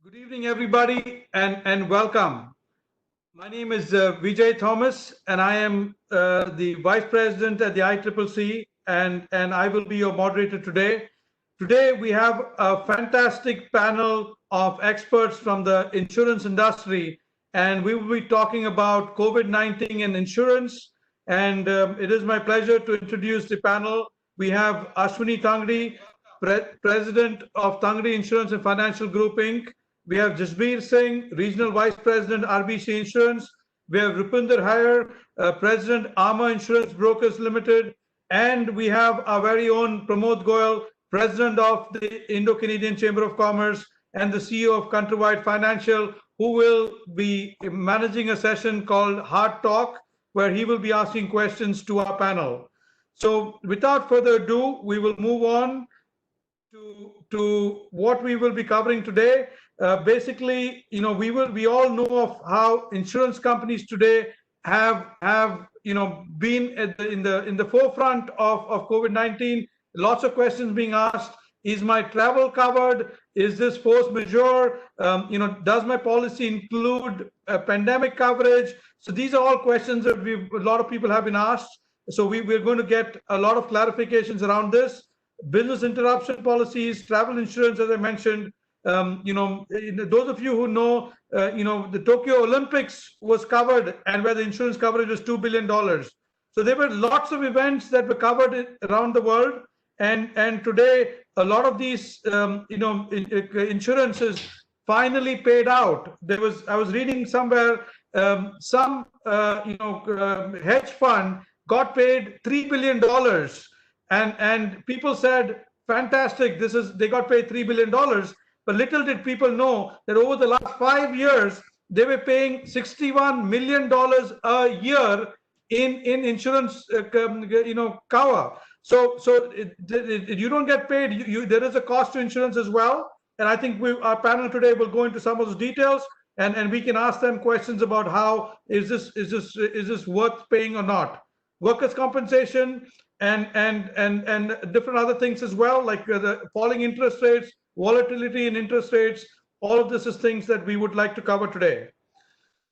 Good evening, everybody, and welcome. My name is Vijay Thomas, and I am the Vice President at the ICCC, and I will be your moderator today. Today, we have a fantastic panel of experts from the insurance industry, and we will be talking about COVID-19 and insurance. And it is my pleasure to introduce the panel. We have Ashwani Tangri, President of Tangri Insurance and Financial Group, Inc. We have Jasbir Singh, Regional Vice President, RBC Insurance. We have Rupinder, President, Armour Insurance Brokers Limited. And we have our very own Pramod Goyal, President of the Indo-Canadian Chamber of Commerce and the CEO of Countrywide Financial, who will be managing a session called Hard Talk, where he will be asking questions to our panel. So without further ado, we will move on to what we will be covering today. Basically, we all know of how insurance companies today have been in the forefront of COVID-19. Lots of questions being asked. Is my travel covered? Is this force majeure? Does my policy include pandemic coverage? So these are all questions that a lot of people have been asked. So we're going to get a lot of clarifications around this. Business interruption policies, travel insurance, as I mentioned. Those of you who know, the Tokyo Olympics was covered, and where the insurance coverage was $2 billion. So there were lots of events that were covered around the world, and today a lot of these insurances finally paid out. I was reading somewhere some hedge fund got paid $3 billion, and people said, fantastic, they got paid $3 billion. But little did people know that over the last 5 years, they were paying $61 million a year in insurance cover. So you don't get paid. There is a cost to insurance as well. And I think our panel today will go into some of those details, and we can ask them questions about how is this worth paying or not. Workers' compensation and different other things as well, like the falling interest rates, volatility in interest rates. All of this is things that we would like to cover today.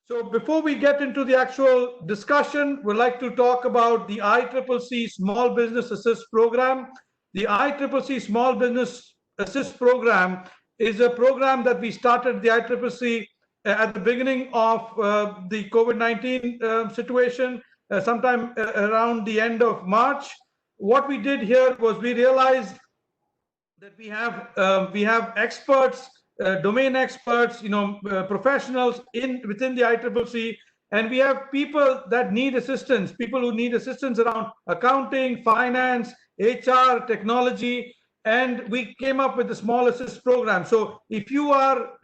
So before we get into the actual discussion, we'd like to talk about the ICCC Small Business Assist Program. The ICCC Small Business Assist Program is a program that we started the ICCC at the beginning of the COVID-19 situation, sometime around the end of March. What we did here was we realized that we have experts, domain experts, professionals within the ICCC, and we have people that need assistance, people who need assistance around accounting, finance, HR, technology, and we came up with the Small Assist Program. So if you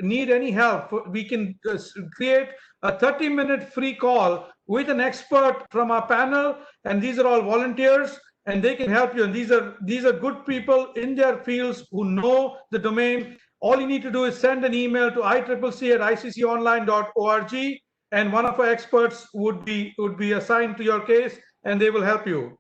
need any help, we can create a 30-minute free call with an expert from our panel, and these are all volunteers, and they can help you. And these are good people in their fields who know the domain. All you need to do is send an email to iccc@icconline.org, and one of our experts would be assigned to your case, and they will help you.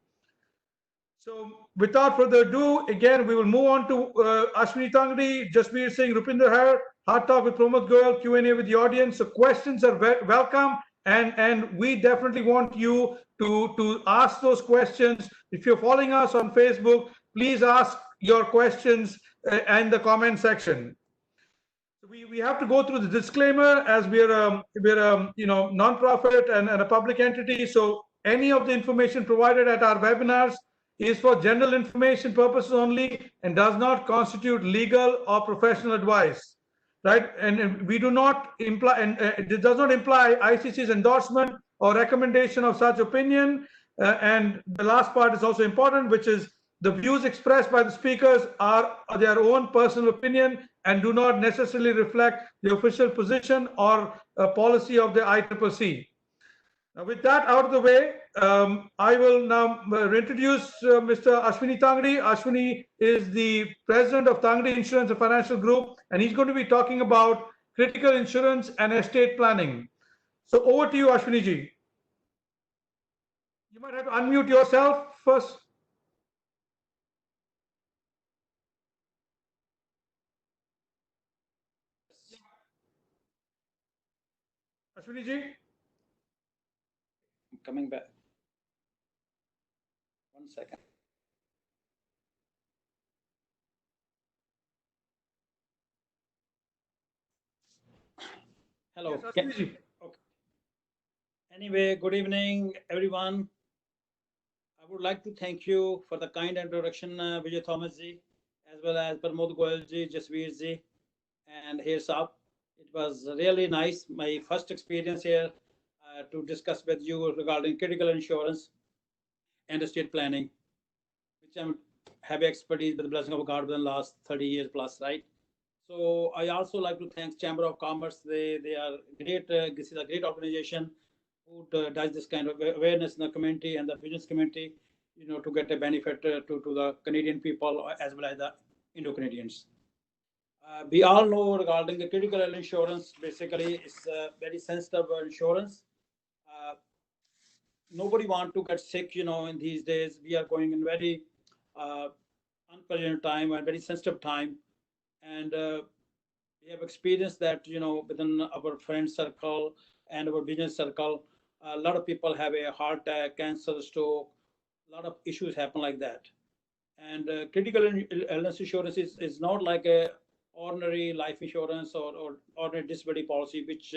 So without further ado, again, we will move on to Ashwani Tangri, Jasbir Singh, Rupinder, Hard Talk with Pramod Goyal, Q&A with the audience. So questions are welcome, and we definitely want you to ask those questions. If you're following us on Facebook, please ask your questions in the comment section. We have to go through the disclaimer, as we're a non-profit and a public entity. So any of the information provided at our webinars is for general information purposes only and does not constitute legal or professional advice, right? And we do not imply, and it does not imply ICC's endorsement or recommendation of such opinion. And the last part is also important, which is the views expressed by the speakers are their own personal opinion and do not necessarily reflect the official position or policy of the ICCC. Now, with that out of the way, I will now introduce Mr. Ashwani Tangri. Ashwani is the president of Tangri Insurance and Financial Group, and he's going to be talking about critical insurance and estate planning. So over to you, Ashwani ji. You might have to unmute yourself first. Ashwani ji? I'm coming back. 1 second. Hello. Yes, Ashwani ji. Okay. Anyway, good evening, everyone. I would like to thank you for the kind introduction, Vijay Thomas ji, as well as Pramod Goyal ji, Jasbir ji, and here Saab. It was really nice. My first experience here to discuss with you regarding critical insurance and estate planning, which I'm have expertise with the blessing of God within the last 30 years plus, right? So I also like to thank Chamber of Commerce. They are great. This is a great organization who does this kind of awareness in the community and the business community, to get a benefit to the Canadian people as well as the Indo-Canadians. We all know regarding the critical illness insurance, basically it's very sensitive insurance. Nobody want to get sick, in these days. We are going in very uh, unpleasant time and very sensitive time. And we have experienced that, within our friend circle and our business circle, a lot of people have a heart attack, cancer, stroke, a lot of issues happen like that. And critical illness insurance is not like a ordinary life insurance or ordinary disability policy, which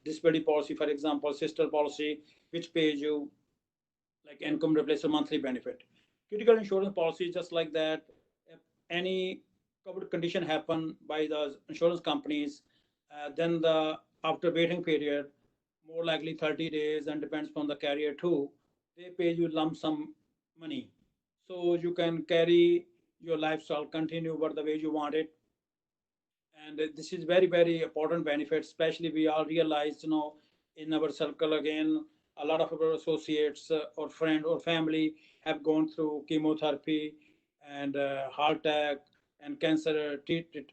disability policy, for example, sister policy, which pays you like income replacement monthly benefit. Critical insurance policy is just like that. If any covered condition happen by the insurance companies, then the after waiting period, more likely 30 days, and depends on the carrier too, they pay you lump sum money. So you can carry your lifestyle, continue what the way you want it. And this is very, very important benefit, especially we all realize, in our circle again, a lot of our associates or friend or family have gone through chemotherapy and heart attack and cancer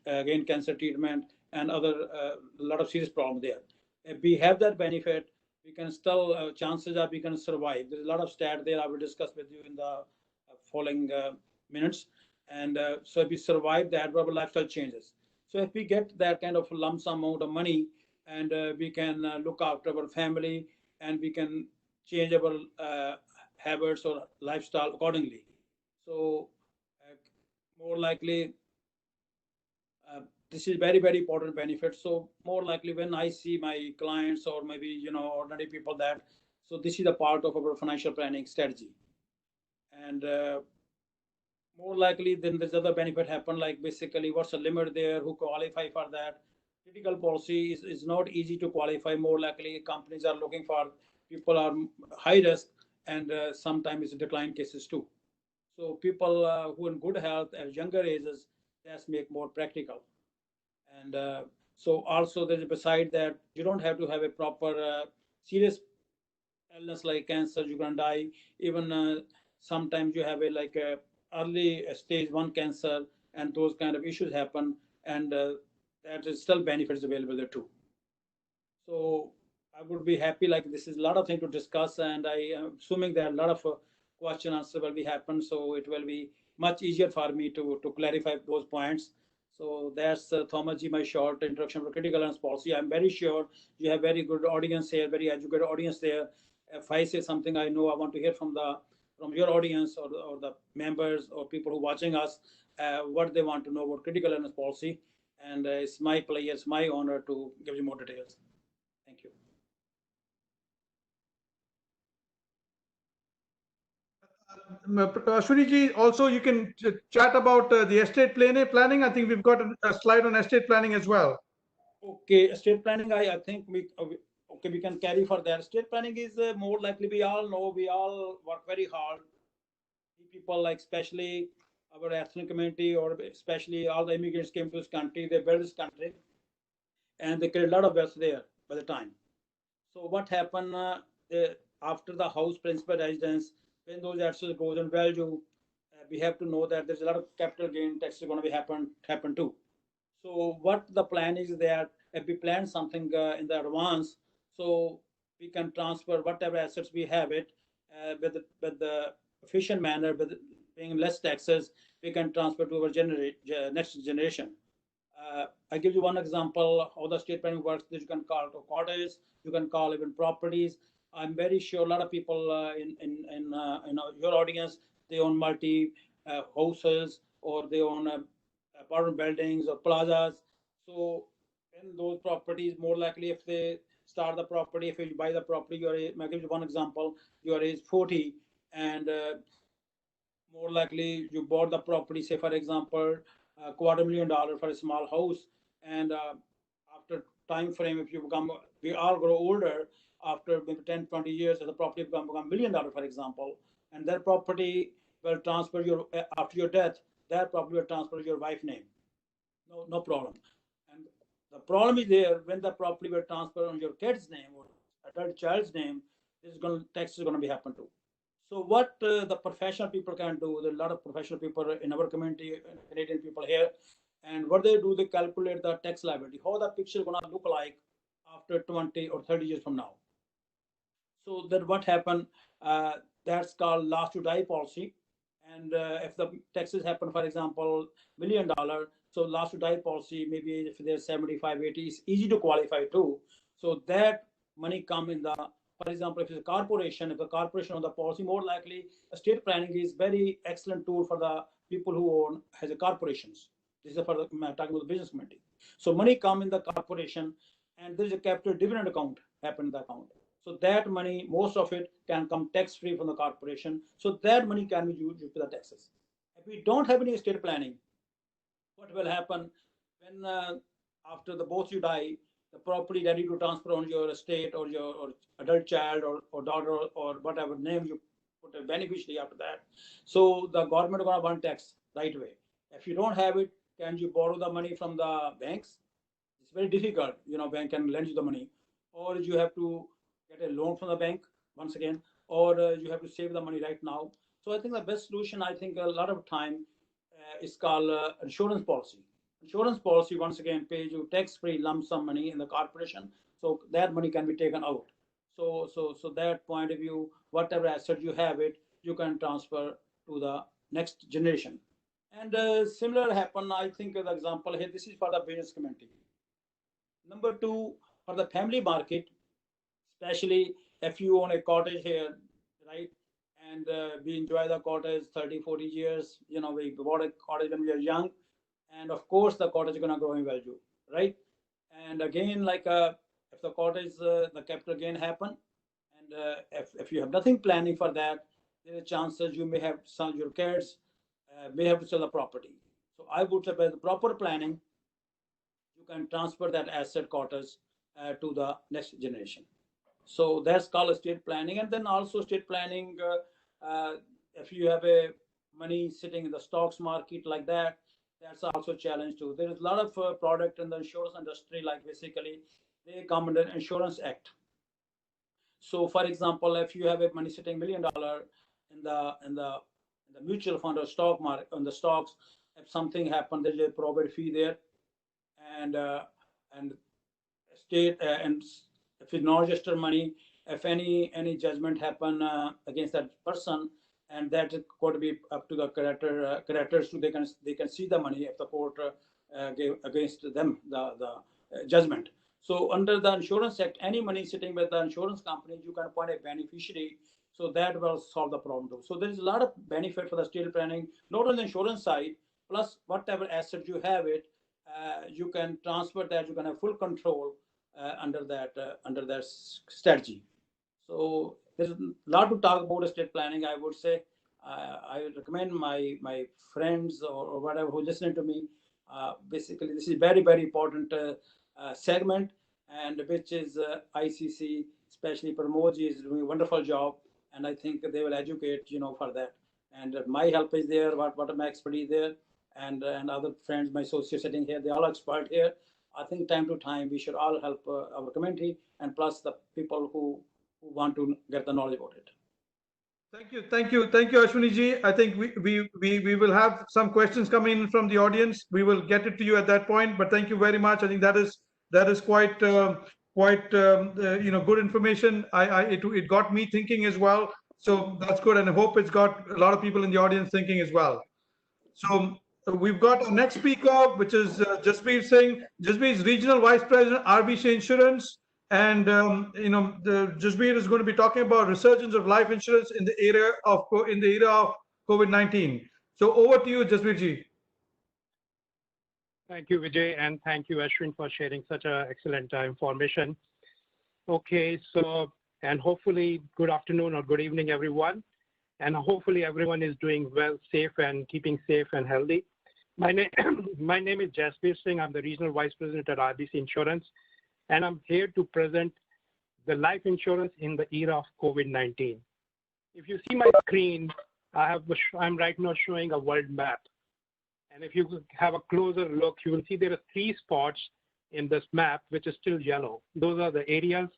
again cancer treatment and other a lot of serious problems there. If we have that benefit, we can still chances are we can survive. There's a lot of stat there I will discuss with you in the following minutes. And so if we survive that, our lifestyle changes. So if we get that kind of lump sum amount of money, and we can look after our family, and we can change our habits or lifestyle accordingly. So more likely, this is very, very important benefit. So more likely when I see my clients or maybe, ordinary people that, so this is a part of our financial planning strategy. And more likely then there's other benefit happen, like basically what's the limit there, who qualify for that. Critical policy is not easy to qualify. More likely companies are looking for people are high risk, and sometimes it's decline cases too. So people who in good health at younger ages, that's make more practical. And so also there's beside that you don't have to have a proper serious illness like cancer, you can die. Even sometimes you have a like a early stage one cancer, and those kind of issues happen, and that is still benefits available there too. So I would be happy, like this is a lot of things to discuss, and I am assuming there are a lot of question answer will be happen, so it will be much easier for me to clarify those points. So that's Thomas G, my short introduction for critical illness policy. I'm very sure you have very good audience here, very educated audience there. If I say something I know, I want to hear from your audience or the members or people who are watching us, what they want to know about critical illness policy. And it's my pleasure, it's my honor to give you more details. Thank you. Ashwani ji, also you can chat about the estate planning. I think we've got a slide on estate planning as well. Okay, estate planning, I think okay, we can carry for that. Estate planning is more likely, we all know, we all work very hard. People like, especially our ethnic community, or especially all the immigrants came to this country, they built this country, and they create a lot of wealth there by the time. So what happened after the house principal residence, when those assets goes in value, we have to know that there's a lot of capital gain taxes going to be happen too. So what the plan is that if we plan something in the advance, so we can transfer whatever assets we have it with the efficient manner, with paying less taxes, we can transfer to our next generation. I give you one example how the state planning works. That you can call to cottages, you can call even properties. I'm very sure a lot of people in your audience, they own multi houses, or they own apartment buildings or plazas. So in those properties, more likely if they start the property, if you buy the property, I'll give you one example. Your age 40, and more likely you bought the property, say for example, $250,000 for a small house, and after time frame, if you become, we all grow older, after maybe 10, 20 years, the property become $1 million, for example, and that property will transfer your, after your death, that property will transfer your wife's name. No problem. And the problem is there when the property will transfer on your kid's name or adult child's name, this is going tax is going to be happen to. So what the professional people can do, there are a lot of professional people in our community, Canadian people here, and what they do, they calculate the tax liability, how the picture is going to look like after 20 or 30 years from now. So that what happened, that's called last to die policy. And if the taxes happen, for example, $1 million, so last to die policy, maybe if they're 75, 80, it's easy to qualify too. So that money come in the, for example, if it's a corporation, if the corporation on the policy, more likely estate planning is very excellent tool for the people who own has a corporations. This is for the talking about the business community. So money come in the corporation, and there is a capital dividend account happen in the account. So that money, most of it can come tax free from the corporation. So that money can be used for the taxes. If we don't have any estate planning, what will happen when after the both you die, the property ready to transfer on your estate or your or adult child or daughter or whatever name you put a beneficiary after that. So the government is going to want tax right away. If you don't have it, can you borrow the money from the banks? It's very difficult. Bank can lend you the money, or you have to get a loan from the bank once again, or you have to save the money right now. So I think the best solution, I think a lot of time is called insurance policy. Insurance policy once again pays you tax-free lump sum money in the corporation, so that money can be taken out. So that point of view, whatever asset you have it, you can transfer to the next generation. And similar happen, I think the example here, this is for the business community. Number two, for the family market, especially if you own a cottage here, right? And we enjoy the cottage 30, 40 years. We bought a cottage when we were young. And of course, the cottage is going to grow in value, right? And again, like if the cottage, the capital gain happen, and if you have nothing planning for that, there are chances you may have some your kids may have to sell the property. So I would say by the proper planning, you can transfer that asset cottage to the next generation. So that's called estate planning. And then also estate planning, if you have a money sitting in the stocks market like that, that's also a challenge too. There is a lot of product in the insurance industry, like basically they come under Insurance Act. So for example, if you have a money sitting $1 million in the mutual fund or stock market, on the stocks, if something happened, there's a probate fee there, and state and if it's not registered money, if any judgment happen against that person, and that could be up to the creditors, so they can see the money if the court gave against them the judgment. So under the Insurance Act, any money sitting with the insurance company, you can appoint a beneficiary. So that will solve the problem too. So there is a lot of benefit for the estate planning, not on the insurance side, plus whatever asset you have it, you can transfer that, you can have full control under that strategy. So there's a lot to talk about estate planning. I would say I would recommend my friends or whatever who listening to me. Basically, this is very, very important segment, and which is ICC, especially Pramod is doing a wonderful job, and I think they will educate for that. And my help is there, what my expertise there, and other friends, my associates sitting here, they all expert here. I think time to time we should all help our community, and plus the people who want to get the knowledge about it. Thank you, Ashwani ji. I think we will have some questions coming in from the audience. We will get it to you at that point. But thank you very much. I think that is quite good information. It got me thinking as well. So that's good, and I hope it's got a lot of people in the audience thinking as well. So we've got our next speaker, which is Jasbir Singh. Jasbir is Regional Vice President, RBC Insurance. And, Jasbir is going to be talking about resurgence of life insurance in the era of COVID-19. So over to you, Jasbir ji. Thank you, Vijay, and thank you, Ashwin, for sharing such excellent information. Okay, so, and hopefully good afternoon or good evening, everyone. And hopefully everyone is doing well, safe, and keeping safe and healthy. My name is Jasbir Singh. I'm the Regional Vice President at RBC Insurance, and I'm here to present the life insurance in the era of COVID-19. If you see my screen, I'm right now showing a world map. And if you have a closer look, you will see there are 3 spots in this map, which is still yellow. Those are the areas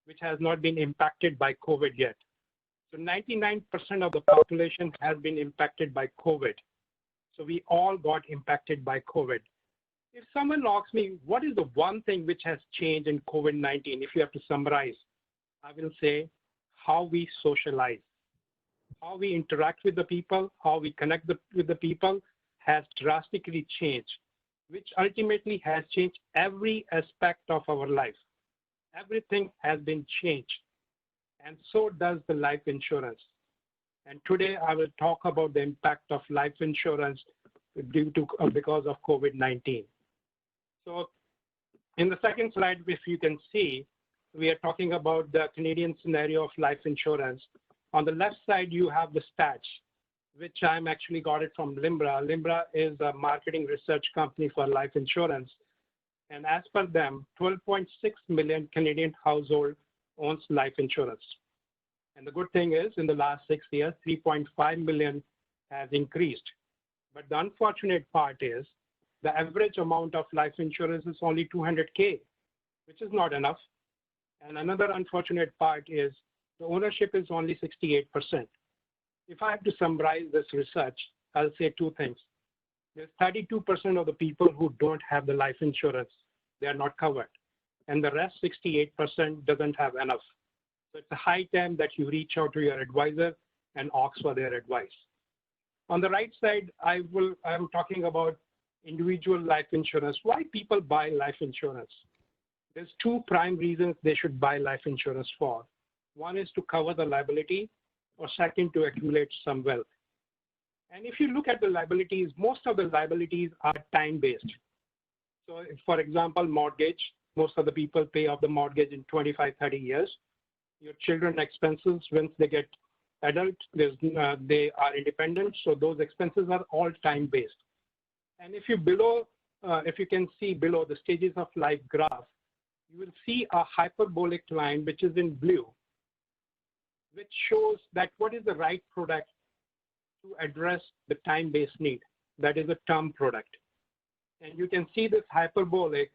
which has not been impacted by COVID yet. So 99% of the population has been impacted by COVID. So we all got impacted by COVID. If someone asks me, what is the one thing which has changed in COVID-19? If you have to summarize, I will say how we socialize, how we interact with the people, how we connect with the people has drastically changed, which ultimately has changed every aspect of our life. Everything has been changed, and so does the life insurance. And today I will talk about the impact of life insurance because of COVID-19. So in the second slide, if you can see, we are talking about the Canadian scenario of life insurance. On the left side, you have the stats, which I'm actually got it from Limbra. Limbra is a marketing research company for life insurance. And as per them, 12.6 million Canadian household owns life insurance. And the good thing is, in the last 6 years, 3.5 million has increased. But the unfortunate part is, the average amount of life insurance is only 200K, which is not enough. And another unfortunate part is, the ownership is only 68%. If I have to summarize this research, I'll say 2 things. There's 32% of the people who don't have the life insurance. They are not covered. And the rest, 68%, doesn't have enough. So it's a high time that you reach out to your advisor and ask for their advice. On the right side, I'm talking about individual life insurance. Why people buy life insurance? There's 2 prime reasons they should buy life insurance for. One is to cover the liability, or second, to accumulate some wealth. And if you look at the liabilities, most of the liabilities are time-based. So for example, mortgage, most of the people pay off the mortgage in 25, 30 years. Your children expenses, once they get adult, they are independent. So those expenses are all time-based. And if you can see below the stages of life graph, you will see a hyperbolic line, which is in blue, which shows that what is the right product to address the time-based need. That is a term product. And you can see this hyperbolic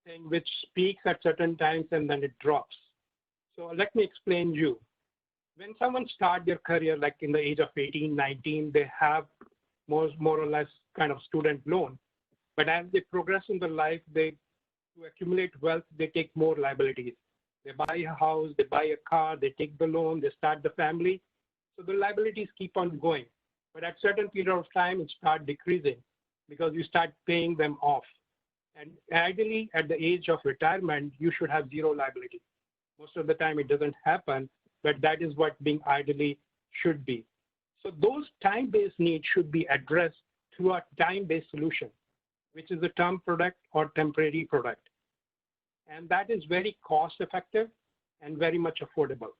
thing which peaks at certain times and then it drops. So let me explain you. When someone starts their career, like in the age of 18, 19, they have more or less kind of student loan. But as they progress in their life, to accumulate wealth, they take more liabilities. They buy a house, they buy a car, they take the loan, they start the family. So the liabilities keep on going. But at certain period of time, it starts decreasing because you start paying them off. And ideally, at the age of retirement, you should have 0 liability. Most of the time, it doesn't happen, but that is what being ideally should be. So those time-based needs should be addressed through a time-based solution, which is a term product or temporary product. And that is very cost-effective and very much affordable.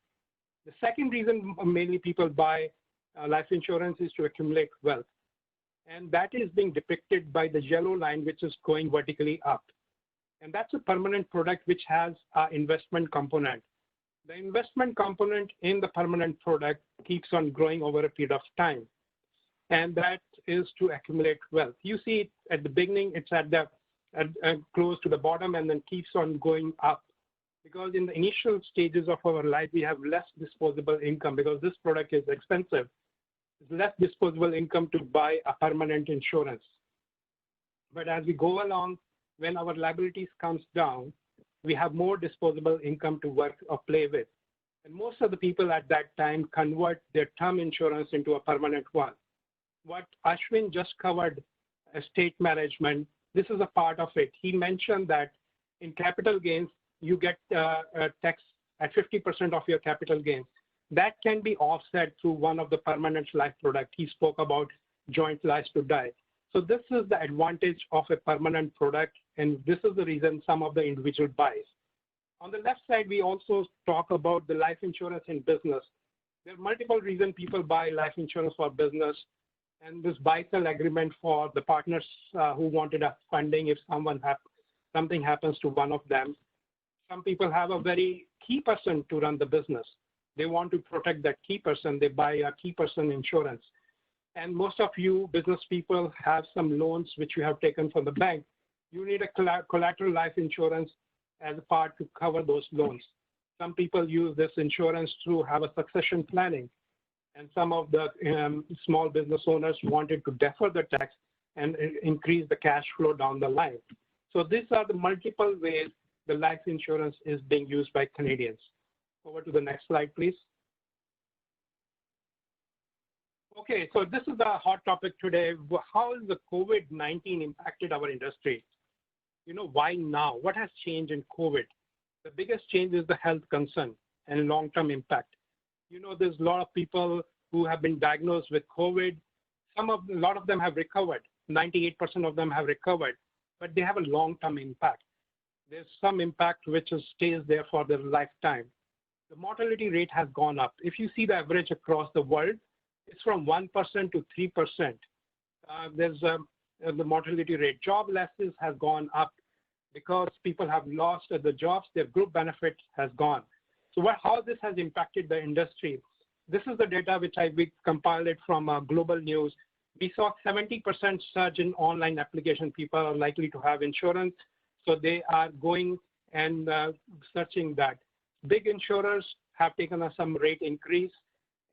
The second reason mainly people buy life insurance is to accumulate wealth. And that is being depicted by the yellow line, which is going vertically up. And that's a permanent product which has an investment component. The investment component in the permanent product keeps on growing over a period of time. And that is to accumulate wealth. You see it at the beginning, it's at close to the bottom and then keeps on going up. Because in the initial stages of our life, we have less disposable income because this product is expensive. It's less disposable income to buy a permanent insurance. But as we go along, when our liabilities comes down, we have more disposable income to work or play with. And most of the people at that time convert their term insurance into a permanent one. What Ashwin just covered estate management. This is a part of it. He mentioned that in capital gains, you get a tax at 50% of your capital gains. That can be offset through one of the permanent life product. He spoke about joint life to die. So this is the advantage of a permanent product, and this is the reason some of the individual buys. On the left side, we also talk about the life insurance in business. There are multiple reasons people buy life insurance for business, and this buy-sell agreement for the partners who wanted a funding if something happens to one of them. Some people have a very key person to run the business. They want to protect that key person. They buy a key person insurance. And most of you business people have some loans which you have taken from the bank. You need a collateral life insurance as a part to cover those loans. Some people use this insurance to have a succession planning. And some of the small business owners wanted to defer the tax and increase the cash flow down the line. So these are the multiple ways the life insurance is being used by Canadians. Over to the next slide, please. Okay, so this is the hot topic today. How has the COVID-19 impacted our industry? You know, why now? What has changed in COVID? The biggest change is the health concern and long-term impact. You know, there's a lot of people who have been diagnosed with COVID. A lot of them have recovered. 98% of them have recovered, but they have a long-term impact. There's some impact which stays there for their lifetime. The mortality rate has gone up. If you see the average across the world, it's from 1% to 3%. There's the mortality rate. Job losses has gone up because people have lost the jobs. Their group benefit has gone. So how this has impacted the industry? This is the data which we compiled it from Global News. We saw 70% surge in online application. People are likely to have insurance, so they are going and searching that. Big insurers have taken some rate increase,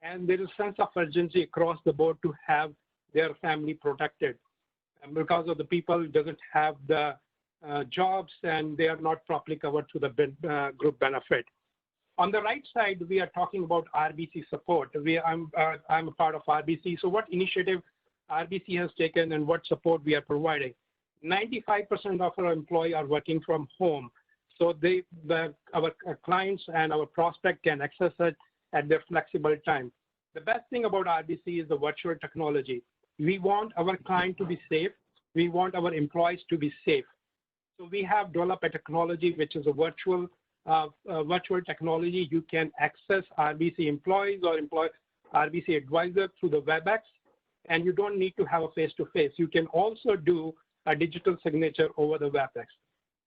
and there is a sense of urgency across the board to have their family protected. And because of the people doesn't have the jobs and they are not properly covered through the group benefit. On the right side, we are talking about RBC support. I'm a part of RBC. So what initiative RBC has taken and what support we are providing? 95% of our employees are working from home. So our clients and our prospect can access it at their flexible time. The best thing about RBC is the virtual technology. We want our client to be safe. We want our employees to be safe. So we have developed a technology which is a virtual technology. You can access RBC employees or RBC advisor through the WebEx, and you don't need to have a face-to-face. You can also do a digital signature over the WebEx.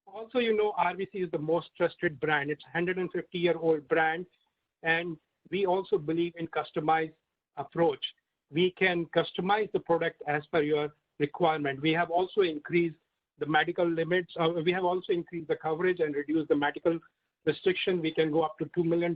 Also, you know, RBC is the most trusted brand. It's a 150-year-old brand, and we also believe in customized approach. We can customize the product as per your requirement. We have also increased the medical limits. We have also increased the coverage and reduced the medical restriction. We can go up to $2 million.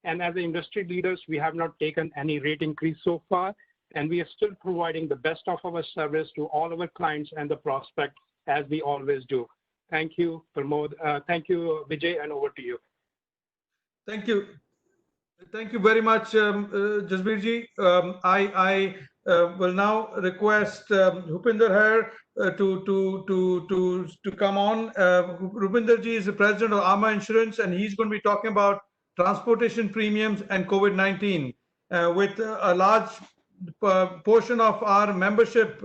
And as industry leaders, we have not taken any rate increase so far, and we are still providing the best of our service to all our clients and the prospect as we always do. Thank you, Pramod. Thank you, Vijay, and over to you. Thank you. Thank you very much, Jasbir. I will now request Rupinder here to come on. Rupinder ji is the president of Armour Insurance, and he's going to be talking about transportation premiums and COVID-19 with a large portion of our membership,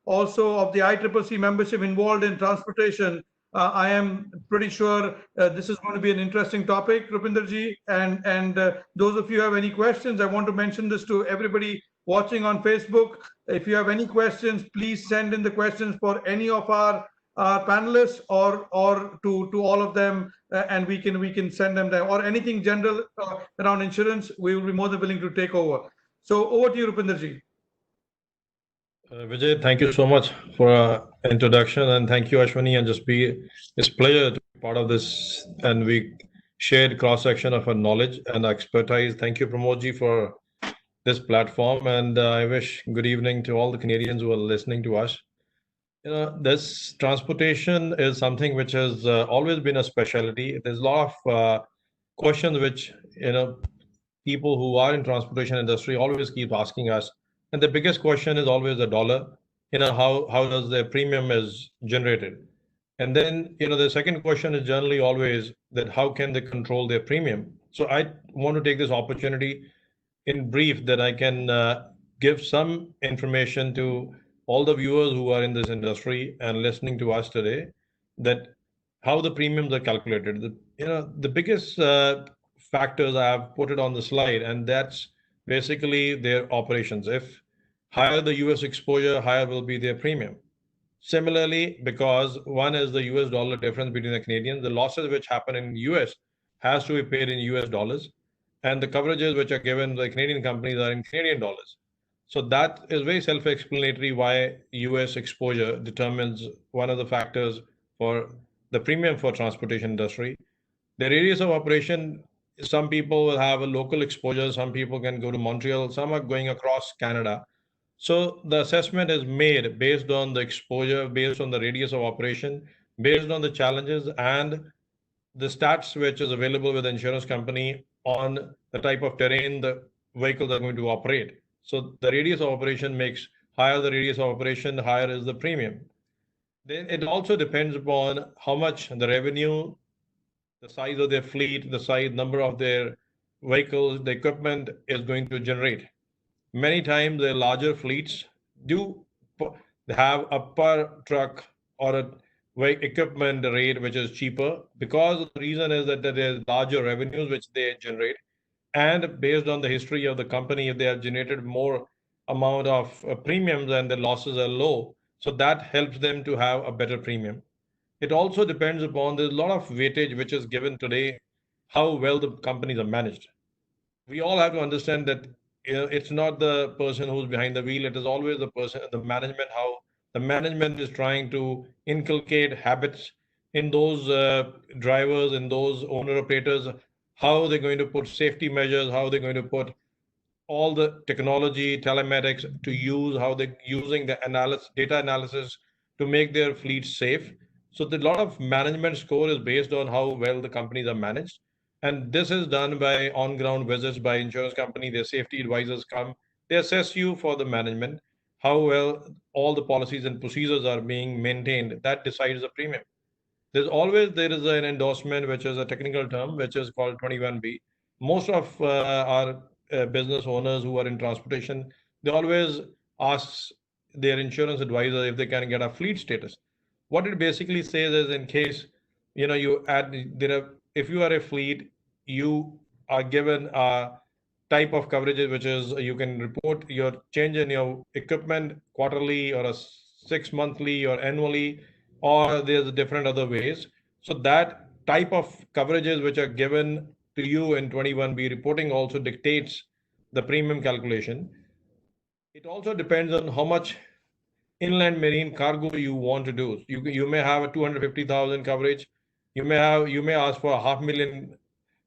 also of the ICCC membership involved in transportation. I am pretty sure this is going to be an interesting topic, Rupinder ji. And those of you who have any questions, I want to mention this to everybody watching on Facebook. If you have any questions, please send in the questions for any of our panelists or to all of them, and we can send them there. Or anything general around insurance, we will be more than willing to take over. So over to you, Rupinder ji. Vijay, thank you so much for introduction, and thank you, Ashwani and Jasbir. It's a pleasure to be part of this, and we shared cross-section of our knowledge and expertise. Thank you, Pramod ji, for this platform, and I wish good evening to all the Canadians who are listening to us. You know, this transportation is something which has always been a specialty. There's a lot of questions which, you know, people who are in transportation industry always keep asking us. And the biggest question is always the dollar. how does their premium is generated. And then, the second question is generally always that how can they control their premium? So I want to take this opportunity in brief that I can give some information to all the viewers who are in this industry and listening to us today, that how the premiums are calculated. The biggest factors I have put it on the slide, and that's basically their operations. If higher the US exposure, higher will be their premium. Similarly, because one is the US dollar difference between the Canadians, the losses which happen in US has to be paid in US dollars, and the coverages which are given by Canadian companies are in Canadian dollars. So that is very self-explanatory why US exposure determines one of the factors for the premium for transportation industry. The radius of operation, some people will have a local exposure, some people can go to Montreal, some are going across Canada. So the assessment is made based on the exposure, based on the radius of operation, based on the challenges and the stats which is available with the insurance company on the type of terrain the vehicles are going to operate. So the radius of operation makes higher the radius of operation, higher is the premium. Then it also depends upon how much the revenue, the size of their fleet, the size, number of their vehicles, the equipment is going to generate. Many times the larger fleets do have a per truck or a equipment rate which is cheaper, because the reason is that there is larger revenues which they generate, and based on the history of the company, if they have generated more amount of premiums and the losses are low, so that helps them to have a better premium. It also depends upon, there's a lot of weightage which is given today, how well the companies are managed. We all have to understand that it's not the person who's behind the wheel, it is always the person, the management, how the management is trying to inculcate habits in those drivers, in those owner operators, how they're going to put safety measures, how they're going to put all the technology, telematics to use, how they're using the data analysis to make their fleet safe. So a lot of management score is based on how well the companies are managed. And this is done by on-ground visits by insurance company. Their safety advisors come, they assess you for the management, how well all the policies and procedures are being maintained. That decides the premium. There is an endorsement, which is a technical term, which is called 21B. Most of our business owners who are in transportation, they always ask their insurance advisor if they can get a fleet status. What it basically says is, in case if you are a fleet, you are given a type of coverages, which is you can report your change in your equipment quarterly or a 6 monthly or annually, or there's different other ways. So that type of coverages which are given to you in 21B reporting also dictates the premium calculation. It also depends on how much inland marine cargo you want to do. You may have a 250,000 coverage. You may ask for a 500,000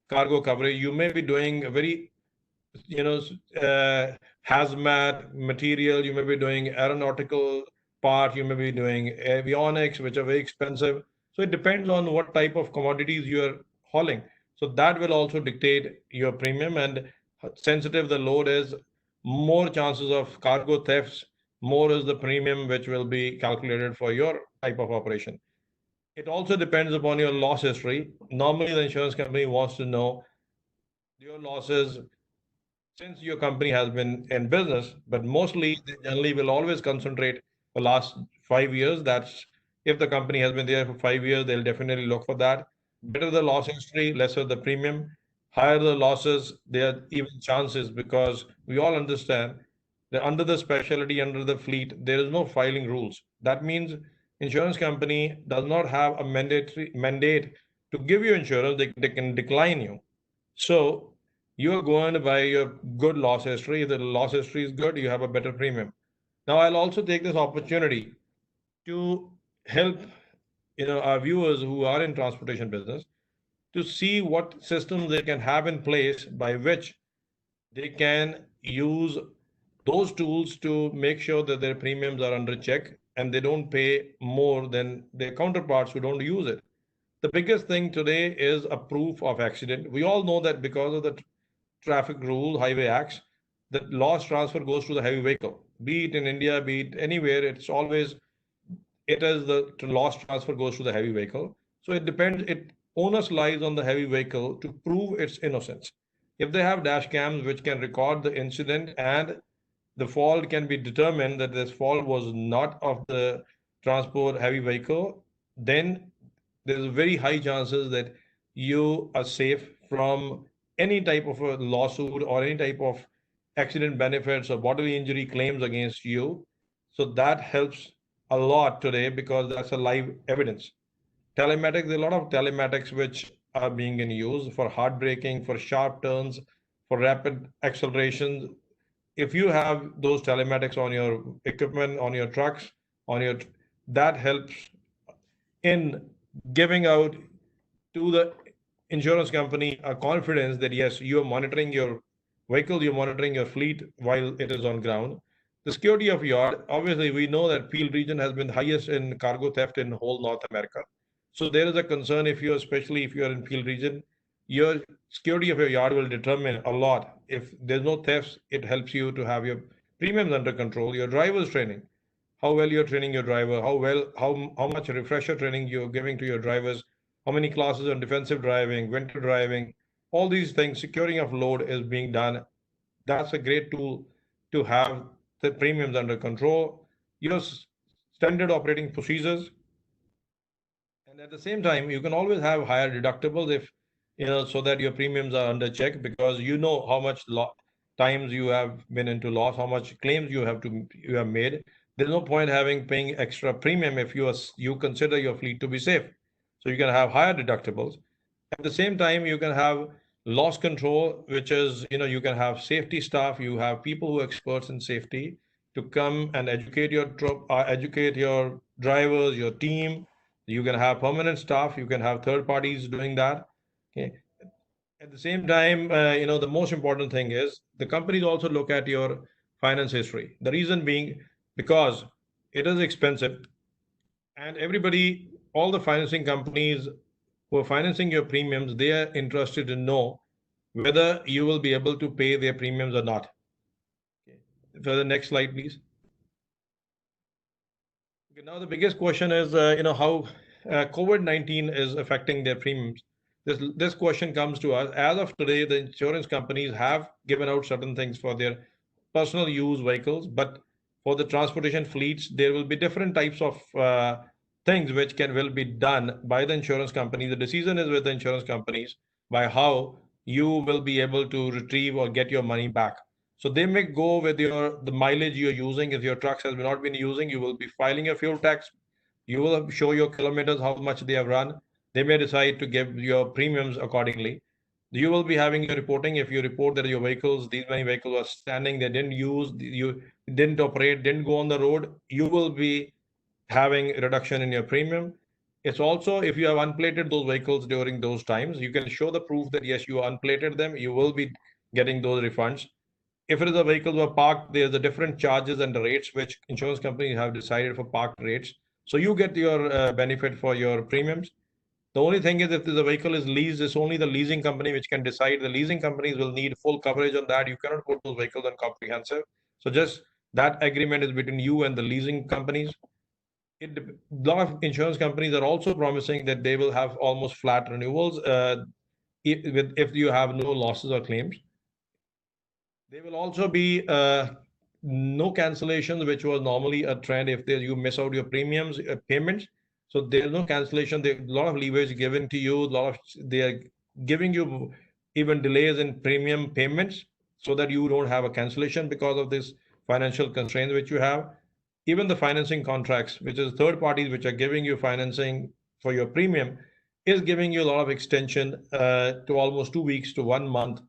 cargo coverage. You may be doing a very hazmat material. You may be doing aeronautical part. You may be doing avionics, which are very expensive. So it depends on what type of commodities you are hauling. So that will also dictate your premium, and sensitive the load is, more chances of cargo thefts, more is the premium which will be calculated for your type of operation. It also depends upon your loss history. Normally, the insurance company wants to know your losses since your company has been in business, but mostly they generally will always concentrate for last 5 years. That's if the company has been there for 5 years, they'll definitely look for that. Better the loss history, lesser the premium. Higher the losses, there are even chances, because we all understand that under the specialty, under the fleet, there is no filing rules. That means insurance company does not have a mandate to give you insurance. They can decline you. So you are going by your good loss history. If the loss history is good, you have a better premium. Now, I'll also take this opportunity to help our viewers who are in transportation business to see what systems they can have in place by which they can use those tools to make sure that their premiums are under check and they don't pay more than their counterparts who don't use it. The biggest thing today is a proof of accident. We all know that because of the traffic rule, highway acts, the loss transfer goes to the heavy vehicle. be it in India, be it anywhere, it's always, it is the loss transfer goes to the heavy vehicle. So it depends, onus lies on the heavy vehicle to prove its innocence. If they have dash cams which can record the incident and the fault can be determined that this fault was not of the transport heavy vehicle, then there's very high chances that you are safe from any type of a lawsuit or any type of accident benefits or bodily injury claims against you. So that helps a lot today because that's a live evidence. Telematics, there are a lot of telematics which are being in use for hard braking, for sharp turns, for rapid accelerations. If you have those telematics on your equipment, on your trucks, that helps in giving out to the insurance company a confidence that yes, you are monitoring your vehicle, you're monitoring your fleet while it is on ground. The security of yard, obviously we know that Peel region has been highest in cargo theft in whole North America. So there is a concern if you, especially if you are in Peel region, your security of your yard will determine a lot. If there's no thefts, it helps you to have your premiums under control, your driver's training, how well you're training your driver, how much refresher training you're giving to your drivers, how many classes on defensive driving, winter driving, all these things, securing of load is being done. That's a great tool to have the premiums under control, your standard operating procedures. And at the same time, you can always have higher deductibles if, so that your premiums are under check because you know how much times you have been into loss, how much claims you have made. There's no point paying extra premium if you consider your fleet to be safe. So you can have higher deductibles. At the same time, you can have loss control, which is, you can have safety staff, you have people who are experts in safety to come and educate your drivers, your team. You can have permanent staff, you can have third parties doing that. Okay. At the same time, the most important thing is the companies also look at your finance history. The reason being because it is expensive and all the financing companies who are financing your premiums, they are interested to know whether you will be able to pay their premiums or not. Okay. For the next slide, please. Okay, now the biggest question is, how COVID-19 is affecting their premiums. This question comes to us. As of today, the insurance companies have given out certain things for their personal use vehicles, but for the transportation fleets, there will be different types of things which will be done by the insurance company. The decision is with the insurance companies by how you will be able to retrieve or get your money back. So they may go with the mileage you're using. If your trucks has not been using, you will be filing a fuel tax. You will show your kilometers, how much they have run. They may decide to give your premiums accordingly. You will be having your reporting. If you report that your these many vehicles are standing, they didn't use, you didn't operate, didn't go on the road, you will be having a reduction in your premium. It's also, if you have unplated those vehicles during those times, you can show the proof that yes, you unplated them, you will be getting those refunds. If it is a vehicle were parked, there's a different charges and the rates which insurance companies have decided for parked rates. So you get your benefit for your premiums. The only thing is if the vehicle is leased, it's only the leasing company which can decide. The leasing companies will need full coverage on that. You cannot put those vehicles on comprehensive. So just that agreement is between you and the leasing companies. A lot of insurance companies are also promising that they will have almost flat renewals if you have no losses or claims. There will also be no cancellations, which was normally a trend if you miss out your premiums payments. So there's no cancellation. There's a lot of leverage given to you. They are giving you even delays in premium payments so that you don't have a cancellation because of this financial constraints which you have. Even the financing contracts, which is third parties which are giving you financing for your premium, is giving you a lot of extension to almost 2 weeks to 1 month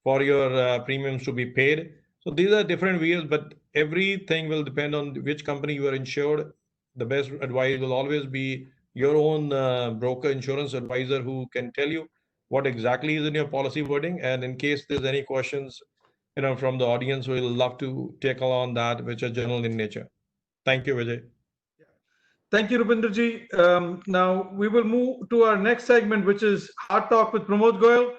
for your premiums to be paid. So these are different wheels, but everything will depend on which company you are insured. The best advice will always be your own broker, insurance advisor, who can tell you what exactly is in your policy wording. And in case there's any questions, from the audience, we'll love to tackle on that, which are general in nature. Thank you, Vijay. Thank you, Rupinder ji. Now we will move to our next segment, which is Hard Talk with Pramod Goyal.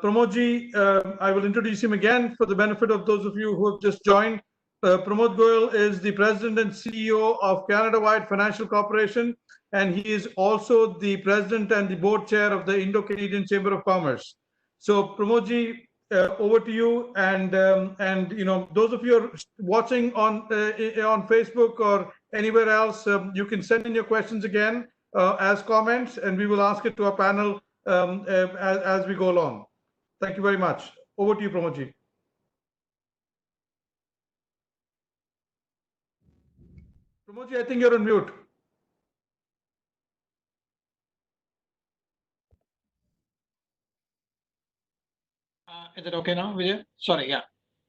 Pramod ji, I will introduce him again for the benefit of those of you who have just joined. Pramod Goyal is the President and CEO of Canada-wide Financial Corporation, and he is also the President and the Board Chair of the Indo-Canadian Chamber of Commerce. So Pramodji, over to you, and those of you who are watching on Facebook or anywhere else, you can send in your questions again as comments, and we will ask it to our panel as we go along. Thank you very much. Over to you, Pramodji. Pramodji, I think you're on mute. Is it okay now, Vijay? Sorry, yeah.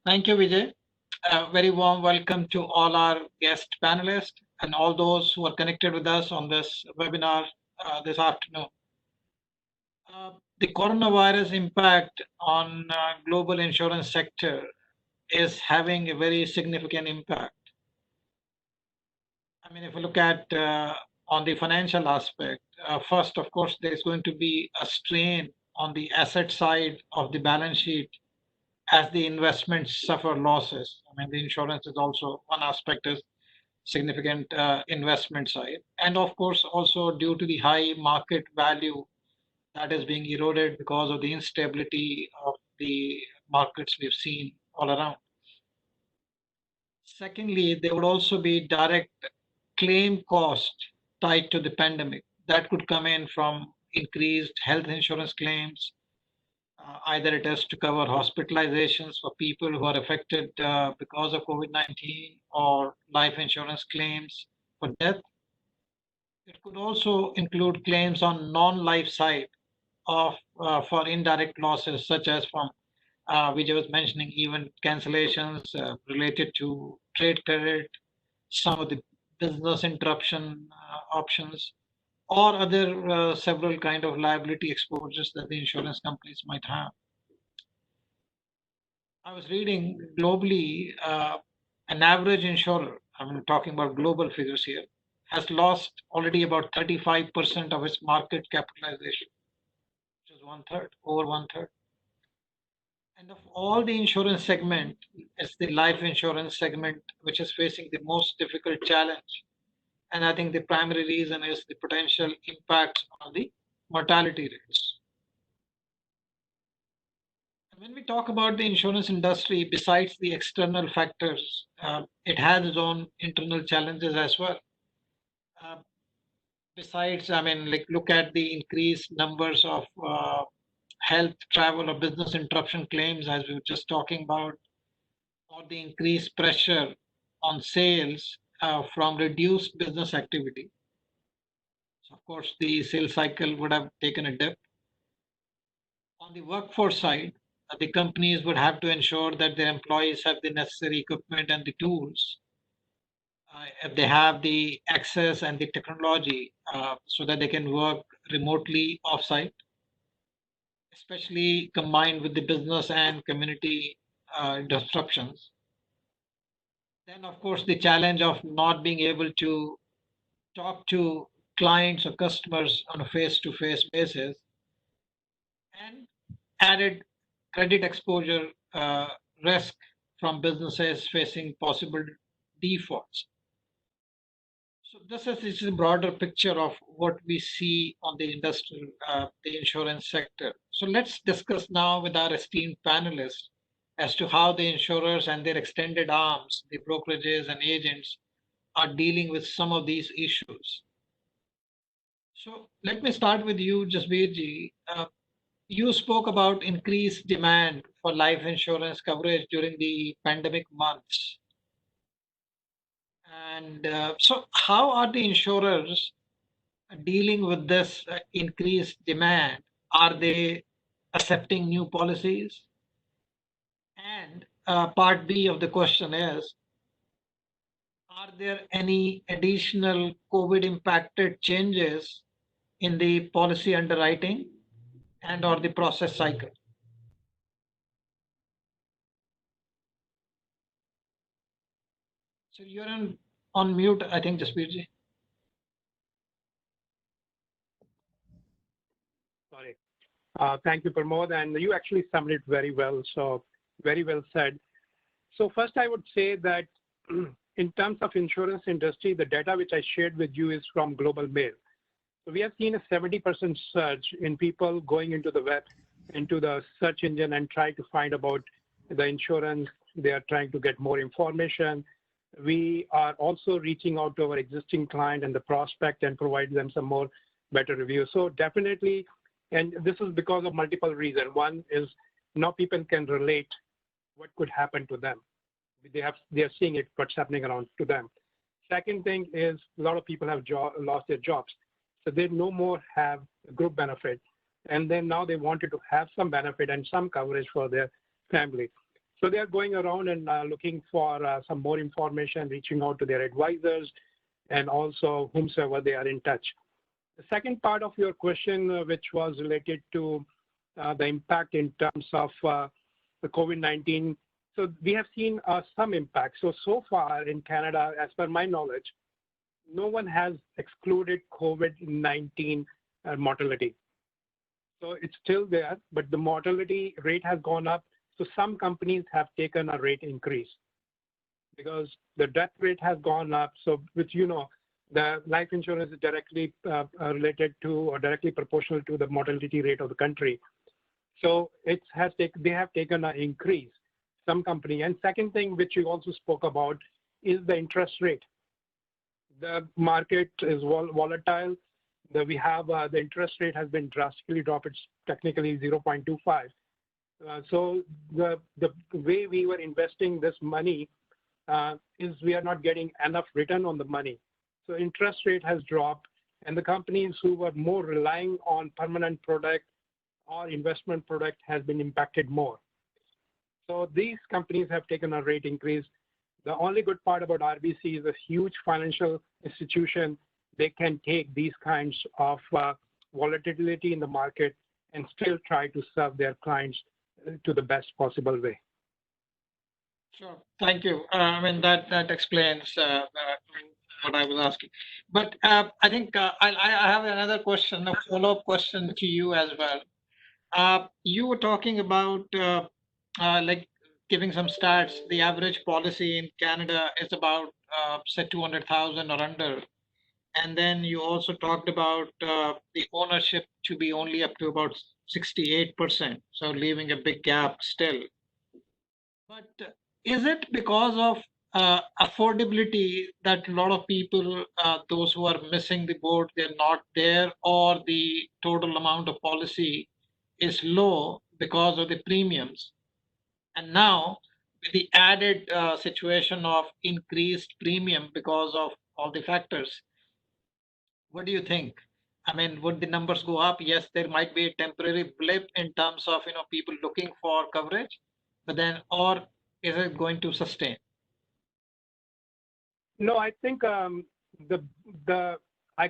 Thank you, Vijay. Very warm welcome to all our guest panelists and all those who are connected with us on this webinar this afternoon. The coronavirus impact on global insurance sector is having a very significant impact. I mean, if you look at on the financial aspect, first, of course, there's going to be a strain on the asset side of the balance sheet as the investments suffer losses. I mean, the insurance is also one aspect is significant investment side. And of course, also due to the high market value that is being eroded because of the instability of the markets we've seen all around. Secondly, there would also be direct claim cost tied to the pandemic that could come in from increased health insurance claims. Either it has to cover hospitalizations for people who are affected because of COVID-19 or life insurance claims for death. It could also include claims on non-life side of for indirect losses, such as from Vijay was mentioning, even cancellations related to trade credit, some of the business interruption options, or other several kind of liability exposures that the insurance companies might have. I was reading globally, an average insurer, I'm talking about global figures here, has lost already about 35% of its market capitalization, which is over one third. And of all the insurance segment, it's the life insurance segment which is facing the most difficult challenge. And I think the primary reason is the potential impact on the mortality rates. And when we talk about the insurance industry, besides the external factors, it has its own internal challenges as well. Besides, I mean, like look at the increased numbers of health, travel, or business interruption claims, as we were just talking about, or the increased pressure on sales from reduced business activity. So of course, the sales cycle would have taken a dip. On the workforce side, the companies would have to ensure that their employees have the necessary equipment and the tools. If they have the access and the technology so that they can work remotely offsite, especially combined with the business and community disruptions. Then, of course, the challenge of not being able to talk to clients or customers on a face-to-face basis, and added credit exposure risk from businesses facing possible defaults. So this is a broader picture of what we see on the industrial, the insurance sector. So let's discuss now with our esteemed panelists as to how the insurers and their extended arms, the brokerages and agents, are dealing with some of these issues. So let me start with you, Jasbir. You spoke about increased demand for life insurance coverage during the pandemic months. And so how are the insurers dealing with this increased demand? Are they accepting new policies? And part B of the question is, are there any additional COVID impacted changes in the policy underwriting and or the process cycle? So you're on mute, I think, Jasbir. Sorry. Thank you, Pramod. And you actually summed it very well. So very well said. So first, I would say that in terms of insurance industry, the data which I shared with you is from Global Mail. So we have seen a 70% surge in people going into the web, into the search engine and trying to find about the insurance. They are trying to get more information. We are also reaching out to our existing client and the prospect and provide them some more better reviews. So definitely, and this is because of multiple reasons. One is now people can relate what could happen to them. They are seeing it, what's happening around to them. Second thing is a lot of people have lost their jobs. So they no more have group benefit. And then now they wanted to have some benefit and some coverage for their family. So they are going around and looking for some more information, reaching out to their advisors and also whomsoever they are in touch. The second part of your question, which was related to the impact in terms of the COVID-19. So we have seen some impact. So far in Canada, as per my knowledge, no one has excluded COVID-19 mortality. So it's still there, but the mortality rate has gone up. So some companies have taken a rate increase because the death rate has gone up. So which, the life insurance is directly related to or directly proportional to the mortality rate of the country. So they have taken an increase, some company. And second thing, which you also spoke about, is the interest rate. The market is volatile. We have the interest rate has been drastically dropped. It's technically 0.25. So the way we were investing this money is we are not getting enough return on the money. So interest rate has dropped, and the companies who were more relying on permanent product or investment product has been impacted more. So these companies have taken a rate increase. The only good part about RBC is a huge financial institution. They can take these kinds of volatility in the market and still try to serve their clients to the best possible way. Sure. Thank you. I mean, that explains what I was asking. But I think I have another question, a follow-up question to you as well. You were talking about like giving some stats. The average policy in Canada is about say 200,000 or under. And then you also talked about the ownership to be only up to about 68%, so leaving a big gap still. But is it because of affordability that a lot of people, those who are missing the boat, they're not there, or the total amount of policy is low because of the premiums? And now, with the added situation of increased premium because of all the factors, what do you think? I mean, would the numbers go up? Yes, there might be a temporary blip in terms of people looking for coverage, but then, or is it going to sustain? No, I think I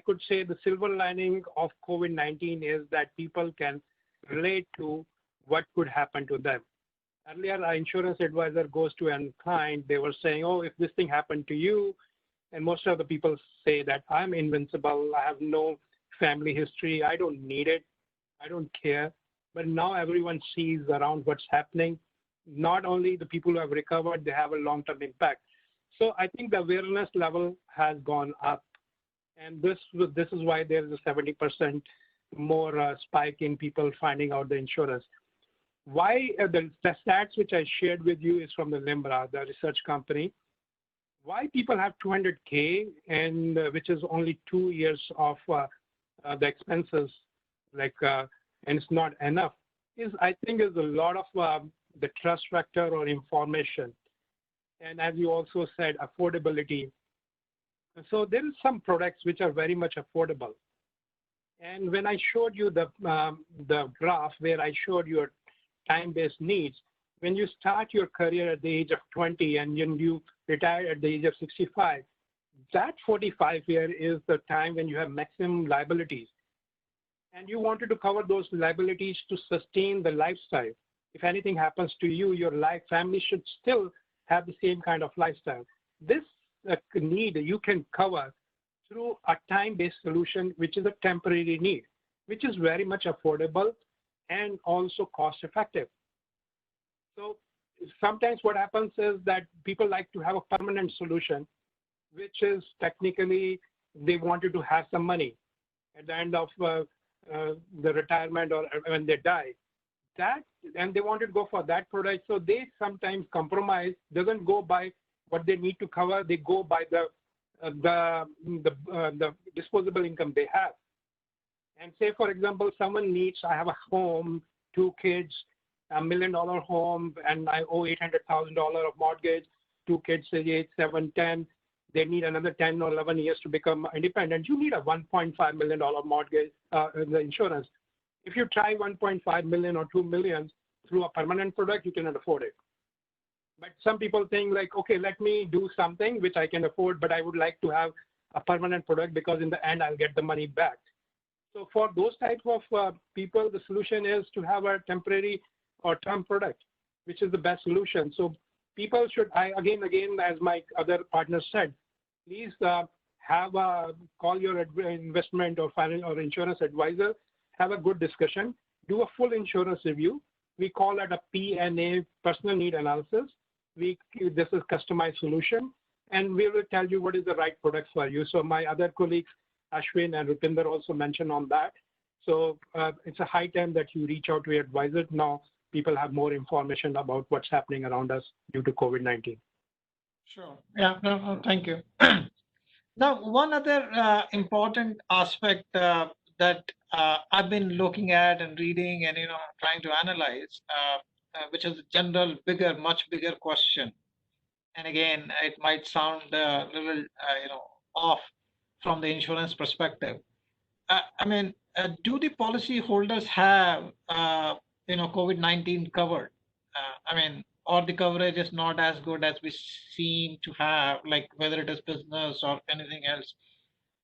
could say the silver lining of COVID-19 is that people can relate to what could happen to them. Earlier, our insurance advisor goes to a client, they were saying, oh, if this thing happened to you, and most of the people say that I'm invincible, I have no family history, I don't need it, I don't care. But now everyone sees around what's happening. Not only the people who have recovered, they have a long-term impact. So I think the awareness level has gone up. And this is why there is a 70% more spike in people finding out the insurance. Why the stats which I shared with you is from the Limbra, the research company. Why people have 200K and which is only 2 years of the expenses, and it's not enough, is I think is a lot of the trust factor or information. And as you also said, affordability. So there is some products which are very much affordable. And when I showed you the graph where I showed your time-based needs, when you start your career at the age of 20 and you retire at the age of 65, that 45 year is the time when you have maximum liabilities. And you wanted to cover those liabilities to sustain the lifestyle. If anything happens to you, your family should still have the same kind of lifestyle. This need you can cover through a time-based solution, which is a temporary need, which is very much affordable and also cost-effective. So sometimes what happens is that people like to have a permanent solution, which is technically they wanted to have some money at the end of the retirement or when they die. And they wanted to go for that product. So they sometimes compromise, doesn't go by what they need to cover. They go by the disposable income they have. And say, for example, someone needs, I have a home, 2 kids, $1 million home, and I owe $800,000 of mortgage, 2 kids, say 8, 7, 10. They need another 10 or 11 years to become independent. You need a $1.5 million mortgage, the insurance. If you try 1.5 million or 2 million through a permanent product, you cannot afford it. But some people think like, okay, let me do something which I can afford, but I would like to have a permanent product because in the end, I'll get the money back. So for those types of people, the solution is to have a temporary or term product, which is the best solution. So people should, again, as my other partners said, please call your investment or finance or insurance advisor, have a good discussion, do a full insurance review. We call it a PNA, personal need analysis. This is customized solution, and we will tell you what is the right product for you. So my other colleagues, Ashwani and Rupinder, also mentioned on that. So it's a high time that you reach out to your advisor. Now people have more information about what's happening around us due to COVID-19. Sure. Yeah, no, thank you. Now, one other important aspect that I've been looking at and reading and trying to analyze, which is a general, much bigger question. And again, it might sound a little, off from the insurance perspective. I mean, do the policy holders have, COVID-19 covered? Or the coverage is not as good as we seem to have, like whether it is business or anything else.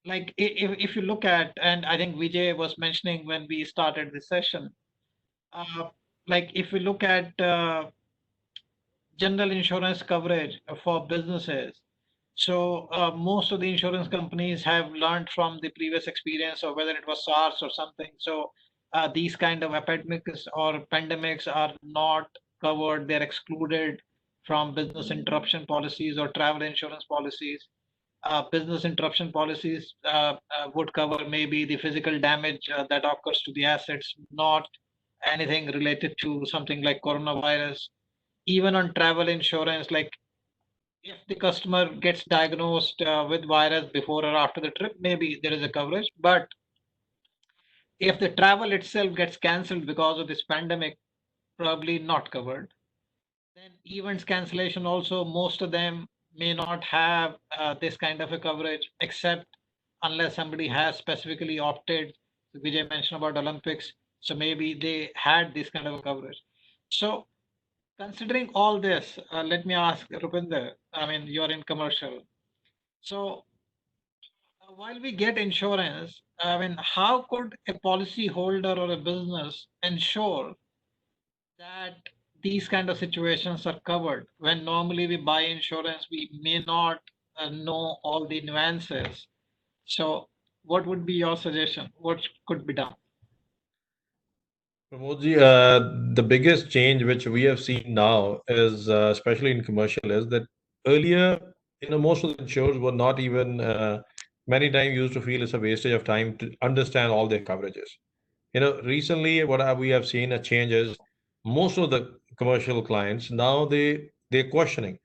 Like if you look at, and I think Vijay was mentioning when we started the session, like if we look at general insurance coverage for businesses, so most of the insurance companies have learned from the previous experience, or whether it was SARS or something. So these kind of epidemics or pandemics are not covered. They're excluded from business interruption policies or travel insurance policies. Business interruption policies would cover maybe the physical damage that occurs to the assets, not anything related to something like coronavirus. Even on travel insurance, like if the customer gets diagnosed with virus before or after the trip, maybe there is a coverage. But if the travel itself gets canceled because of this pandemic, probably not covered. Then events cancellation also, most of them may not have this kind of a coverage, except unless somebody has specifically opted. Vijay mentioned about Olympics, so maybe they had this kind of a coverage. So considering all this, let me ask Rupinder, you're in commercial. So while we get insurance, how could a policy holder or a business ensure that these kind of situations are covered? When normally we buy insurance, we may not know all the nuances. So what would be your suggestion? What could be done? Pramodji, the biggest change which we have seen now is, especially in commercial, is that earlier, most of the insurers were not even, many times used to feel it's a wastage of time to understand all their coverages. Recently what we have seen a change is most of the commercial clients, now they're questioning.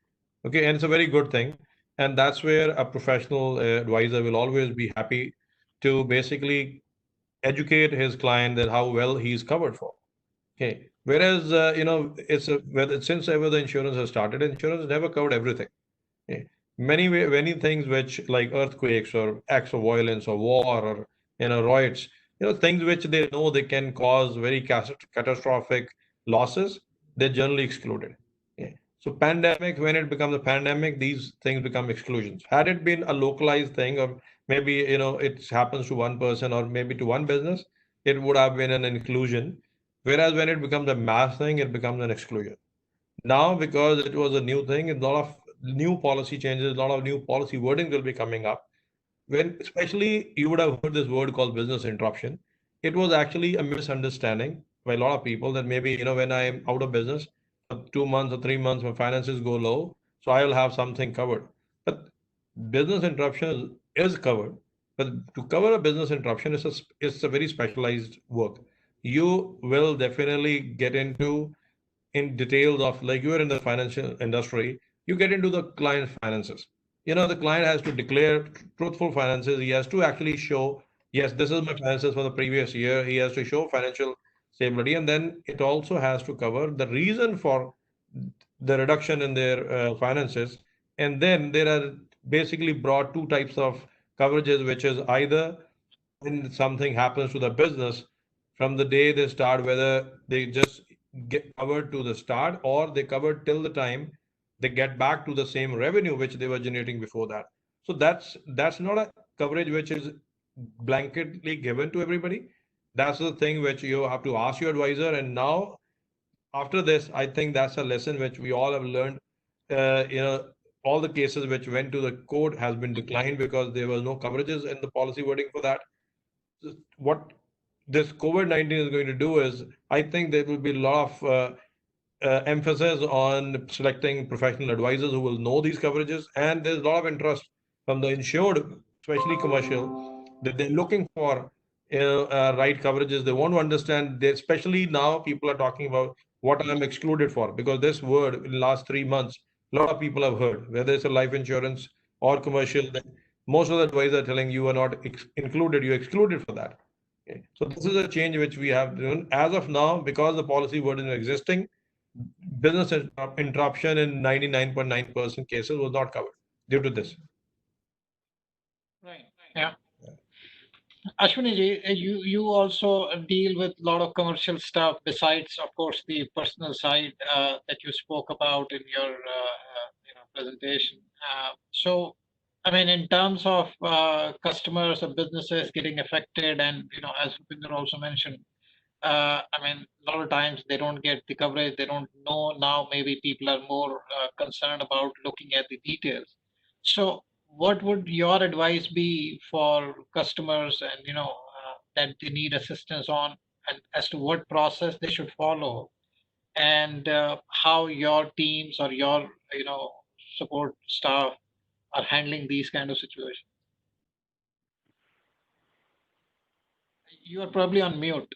Okay, and it's a very good thing. And that's where a professional advisor will always be happy to basically educate his client that how well he's covered for. Okay. Whereas, since ever the insurance has started, insurance never covered everything. Okay. Many things which like earthquakes or acts of violence or war or, riots, things which they know they can cause very catastrophic losses, they're generally excluded. Okay. So pandemic, when it becomes a pandemic, these things become exclusions. Had it been a localized thing, or maybe, it happens to one person or maybe to one business, it would have been an inclusion. Whereas when it becomes a mass thing, it becomes an exclusion. Now, because it was a new thing, a lot of new policy changes, a lot of new policy wording will be coming up. When especially you would have heard this word called business interruption. It was actually a misunderstanding by a lot of people that maybe, when I'm out of business, 2 months or 3 months, my finances go low, so I will have something covered. But business interruption is covered. But to cover a business interruption is a very specialized work. You will definitely get into in details of, like, you are in the financial industry, you get into the client's finances. The client has to declare truthful finances. He has to actually show, yes, this is my finances for the previous year. He has to show financial stability, and then it also has to cover the reason for the reduction in their finances. And then there are basically brought two types of coverages, which is either when something happens to the business from the day they start, whether they just get covered to the start or they covered till the time they get back to the same revenue which they were generating before that. So that's not a coverage which is blanketly given to everybody. That's the thing which you have to ask your advisor. And now after this, I think that's a lesson which we all have learned. All the cases which went to the court has been declined because there was no coverages in the policy wording for that. What this COVID-19 is going to do is, I think there will be a lot of emphasis on selecting professional advisors who will know these coverages. And there's a lot of interest from the insured, especially commercial, that they're looking for right coverages. They want to understand, especially now people are talking about what I'm excluded for, because this word in the last 3 months, a lot of people have heard, whether it's a life insurance or commercial, most of the advisors are telling you are not included, you're excluded for that. Okay. So this is a change which we have done as of now, because the policy wording is existing. Business interruption in 99.9% cases was not covered due to this. Right. Yeah. Ashwani ji, you also deal with a lot of commercial stuff besides, of course, the personal side that you spoke about in your presentation. So, I mean, in terms of customers or businesses getting affected, and as Rupinder also mentioned, I mean, a lot of times they don't get the coverage. They don't know. Now maybe people are more concerned about looking at the details. So what would your advice be for customers, and that they need assistance on, and as to what process they should follow, and how your teams or your support staff are handling these kind of situations? You are probably on mute.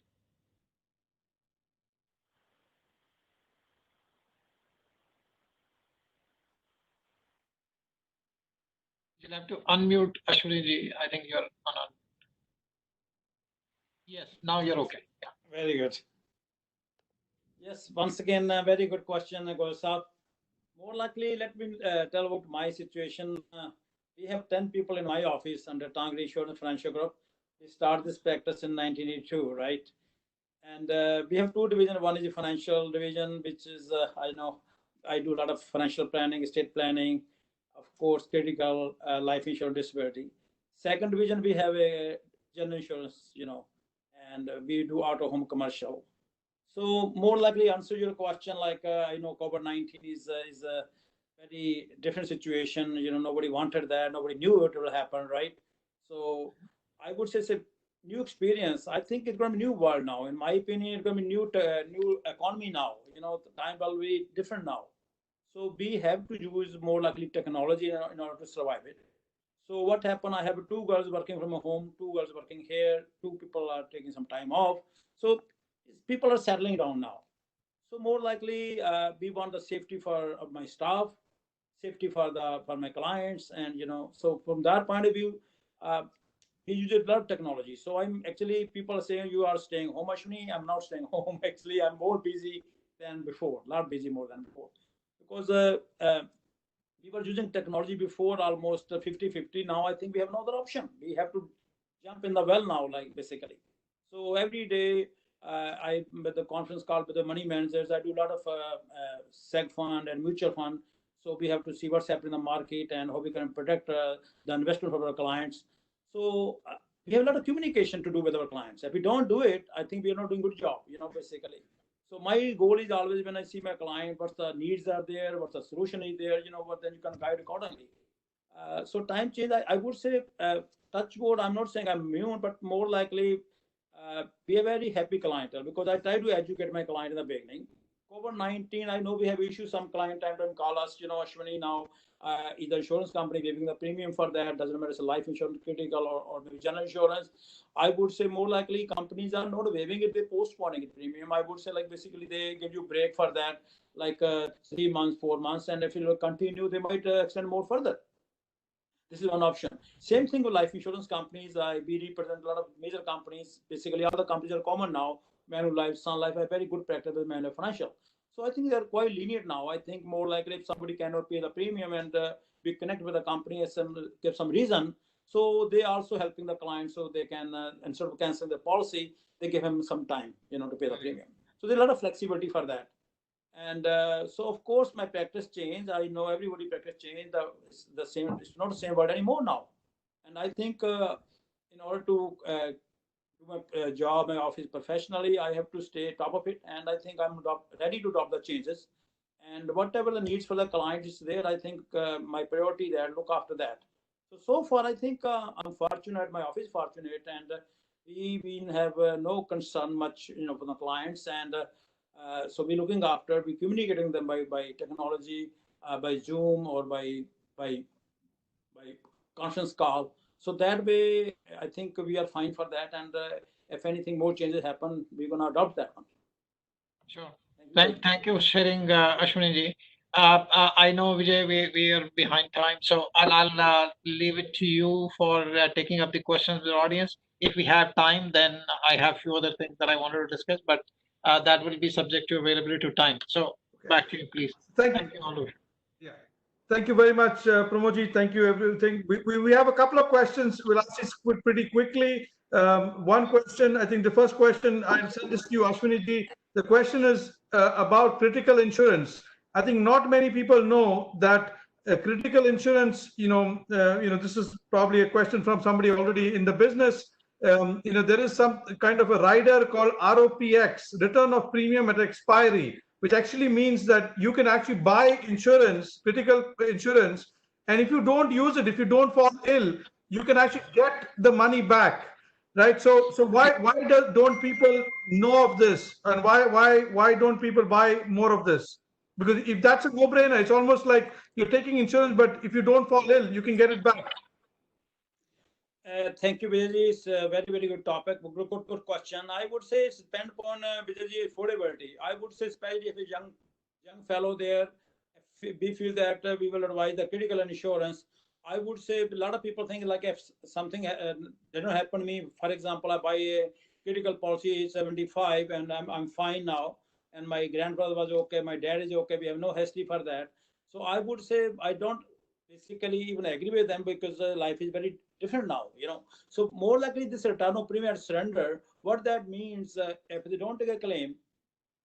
You'll have to unmute, Ashwani ji. I think you're on. Yes, now you're okay. Yeah. Very good. Yes, once again, a very good question, Gosab. More likely, let me tell about my situation. We have 10 people in my office under Tangri Insurance Financial Group. We started this practice in 1982, right? And we have two divisions. One is the financial division, which is, I do a lot of financial planning, estate planning, of course, critical life insurance, disability. Second division, we have a general insurance, and we do auto home commercial. So more likely answer your question, like COVID-19 is a very different situation. Nobody wanted that, nobody knew it will happen, right? So I would say it's a new experience. I think it's going to be a new world now. In my opinion, it's going to be new economy now. The time will be different now. So we have to use more likely technology in order to survive it. So what happened? I have two girls working from home, two girls working here, two people are taking some time off. So people are settling down now. So more likely, we want the safety for my staff, safety for my clients, and So from that point of view, we use a lot of technology. So I'm actually, people are saying you are staying home, Ashwani. I'm not staying home. Actually, I'm more busy than before. A lot busy more than before, because we were using technology before almost 50-50. Now I think we have no other option. We have to jump in the well now, like basically. So every day, with the conference call with the money managers, I do a lot of seg fund and mutual fund. So we have to see what's happening in the market and how we can protect the investment of our clients. So we have a lot of communication to do with our clients. If we don't do it, I think we are not doing a good job, basically. So my goal is always, when I see my client, what's the needs are there, what's the solution is there, what then you can guide accordingly. So time change, I would say, touch wood, I'm not saying I'm immune, but more likely, be a very happy clientele, because I try to educate my client in the beginning. COVID-19, I know we have issues. Some client time to call us, Ashwani, now either insurance company waiving the premium for that, doesn't matter, it's a life insurance, critical, or maybe general insurance. I would say more likely companies are not waiving it, they're postponing it premium. I would say like basically they give you break for that, like 3 months, 4 months, and if you continue, they might extend more further. This is one option. Same thing with life insurance companies. We represent a lot of major companies. Basically, all the companies are common now. Manulife, Sun Life have very good practice with Manulife Financial. So I think they're quite lenient now. I think more likely if somebody cannot pay the premium and we connect with the company and give some reason, so they are also helping the client so they can, instead of canceling the policy, they give him some time, to pay the premium. So there's a lot of flexibility for that. And so, of course, my practice changed. I know everybody practice changed. The same. It's not the same word anymore now. And I think in order to do my job, my office professionally, I have to stay top of it. And I think I'm ready to adopt the changes. And whatever the needs for the client is there, I think my priority there, look after that. So far, I think I'm fortunate, my office fortunate, and we have no concern much, for the clients. And so we're looking after, we're communicating them by technology, by Zoom or by conference call. So that way, I think we are fine for that. And if anything more changes happen, we're going to adopt that one. Sure. Thank you for sharing, Ashwani ji. I know, Vijay, we are behind time, so I'll leave it to you for taking up the questions of the audience. If we have time, then I have a few other things that I wanted to discuss, but that will be subject to availability of time. So back to you, please. Thank you all. Yeah. Thank you very much, Pramodji. Thank you, everything. We have a couple of questions. We'll ask this pretty quickly. One question, I think the first question, I'll send this to you, Ashwani ji. The question is about critical insurance. I think not many people know that critical insurance, this is probably a question from somebody already in the business. There is some kind of a rider called ROPX, return of premium at expiry, which actually means that you can actually buy insurance, critical insurance, and if you don't use it, if you don't fall ill, you can actually get the money back, right? So why don't people know of this, and why don't people buy more of this? Because if that's a no-brainer, it's almost like you're taking insurance, but if you don't fall ill, you can get it back. Thank you, Vijay. It's a very, very good topic. Good question. I would say it depends upon Vijay affordability. I would say, especially if a young fellow there, if we feel that we will advise the critical insurance. I would say a lot of people think like if something didn't happen to me, for example, I buy a critical policy age 75 and I'm fine now, and my grandfather was okay, my dad is okay, we have no history for that. So I would say I don't basically even agree with them because life is very different now, So more likely this return of premium surrender, what that means, if they don't take a claim,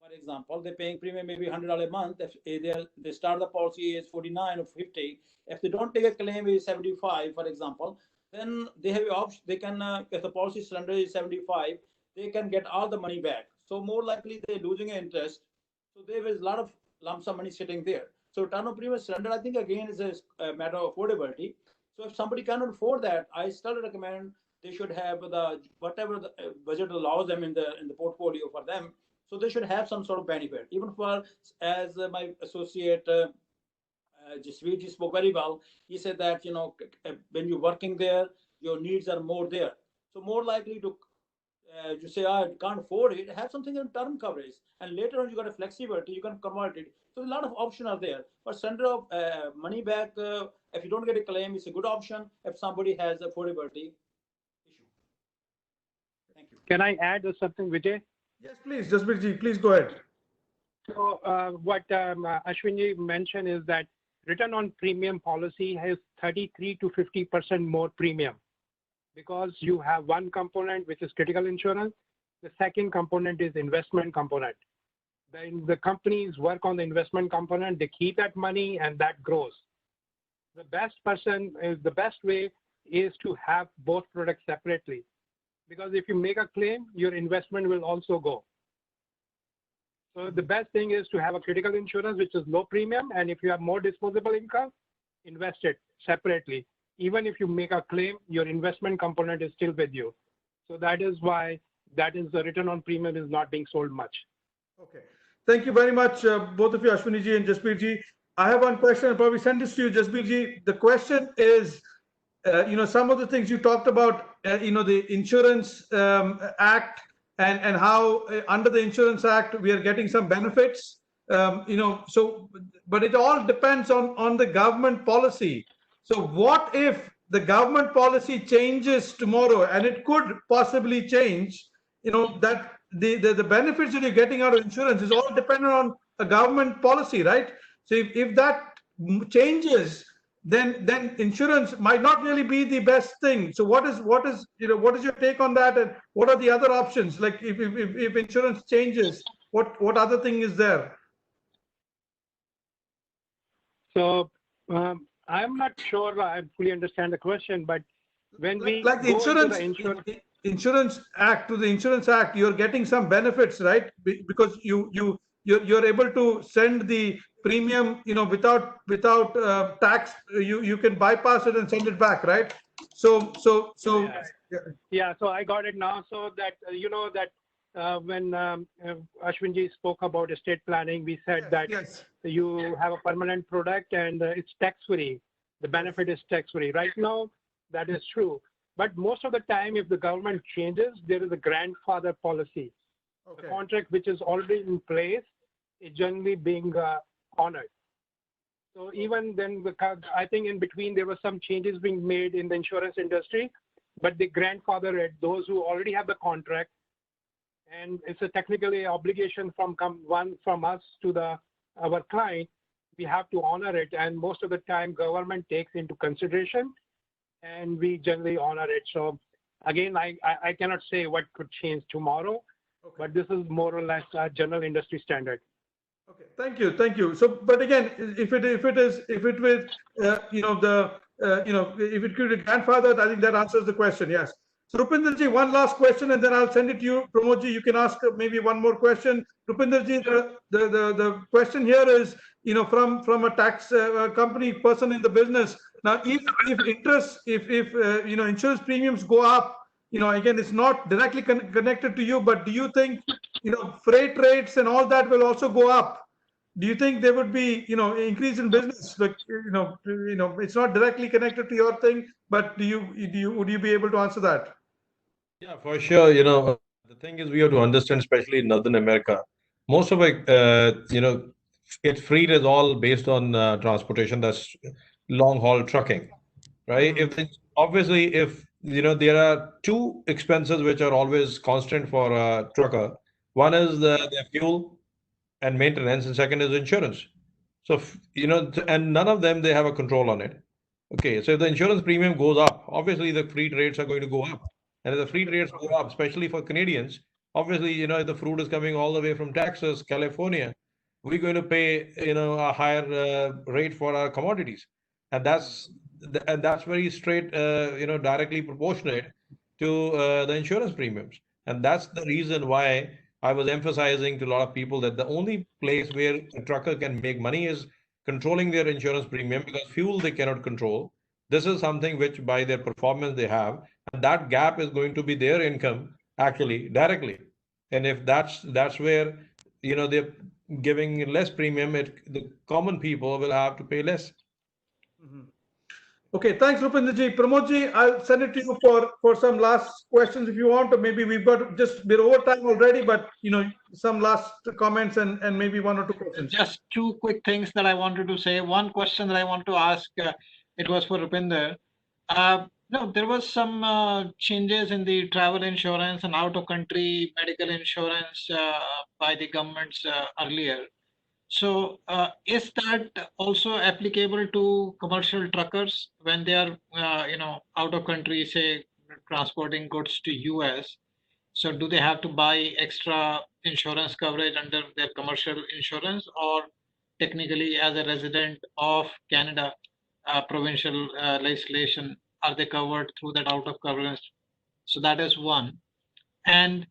for example, they're paying premium maybe $100 a month. If they start the policy is 49 or 50, if they don't take a claim is 75, for example, then they have an option. They can, if the policy surrender is 75, they can get all the money back. So more likely they're losing interest. So there is a lot of lump sum money sitting there. So return of premium surrender, I think again is a matter of affordability. So if somebody cannot afford that, I still recommend they should have whatever the budget allows them in the portfolio for them. So they should have some sort of benefit. Even for, as my associate Jasbir spoke very well, he said that when you're working there, your needs are more there. So more likely to you say, I can't afford it, have something in term coverage, and later on you got a flexibility, you can convert it. So a lot of options are there. But surrender of money back, if you don't get a claim, it's a good option if somebody has affordability issue. Thank you. Can I add something, Vijay? Yes, please, Jasbir ji, please go ahead. So what Ashwini mentioned is that return on premium policy has 33 to 50% more premium, because you have one component which is critical insurance. The second component is investment component. Then the companies work on the investment component, they keep that money and that grows. The best way is to have both products separately, because if you make a claim, your investment will also go. So the best thing is to have a critical insurance which is low premium, and if you have more disposable income, invest it separately. Even if you make a claim, your investment component is still with you. So that is why the return on premium is not being sold much. Okay. Thank you very much, both of you, Ashwani ji and Jasbir ji. I have one question. I'll probably send this to you, Jasbir ji. The question is, some of the things you talked about, the Insurance Act and how under the Insurance Act we are getting some benefits. But it all depends on the government policy. So what if the government policy changes tomorrow, and it could possibly change, that the benefits that you're getting out of insurance is all dependent on a government policy, right? So if that changes, then insurance might not really be the best thing. So what is your take on that, and what are the other options? Like if insurance changes, what other thing is there? So I'm not sure I fully understand the question, but when we like the Insurance Act, to the Insurance Act, you're getting some benefits, right? Because you're able to send the premium, without tax. You can bypass it and send it back, right? So yeah. So I got it now. So that when Ashwinji spoke about estate planning, we said that you have a permanent product and it's tax-free. The benefit is tax-free. Right now, that is true. But most of the time, if the government changes, there is a grandfather policy. Okay. The contract which is already in place is generally being honored. So even then, I think in between there were some changes being made in the insurance industry, but the grandfather at those who already have the contract, and it's a technically obligation from us to our client. We have to honor it, and most of the time government takes into consideration, and we generally honor it. So again, I cannot say what could change tomorrow, but this is more or less a general industry standard. Okay, thank you. So, but again, if it could be grandfathered, I think that answers the question. Yes. So Rupinder ji, one last question, and then I'll send it to you. Pramod ji, you can ask maybe one more question. Rupinder ji, the question here is, from a tax company person in the business. Now, if insurance premiums go up, again, it's not directly connected to you, but do you think, freight rates and all that will also go up? Do you think there would be, increase in business? Like, it's not directly connected to your thing, but would you be able to answer that? Yeah, for sure. The thing is, we have to understand, especially in Northern America, most of it, its freight is all based on transportation. That's long haul trucking, right? Obviously, if there are two expenses which are always constant for a trucker. One is their fuel and maintenance, and second is insurance. So and none of them, they have a control on it. Okay, so if the insurance premium goes up, obviously the freight rates are going to go up, and if the freight rates go up, especially for Canadians, obviously if the fruit is coming all the way from Texas, California, we're going to pay a higher rate for our commodities, and that's very straight, directly proportionate to the insurance premiums. And that's the reason why I was emphasizing to a lot of people that the only place where a trucker can make money is controlling their insurance premium, because fuel they cannot control. This is something which by their performance they have, and that gap is going to be their income actually directly. And if that's where they're giving less premium, the common people will have to pay less. Okay, thanks, Rupinder ji. Pramod ji, I'll send it to you for some last questions if you want, or maybe we're over time already, but some last comments and maybe one or two questions. Just two quick things that I wanted to say. One question that I want to ask, it was for Rupinder. There was some changes in the travel insurance and out-of-country medical insurance by the governments earlier. So is that also applicable to commercial truckers when they are, out of country, say, transporting goods to US? So do they have to buy extra insurance coverage under their commercial insurance, or technically as a resident of Canada, provincial legislation, are they covered through that out of coverage? So that is one. And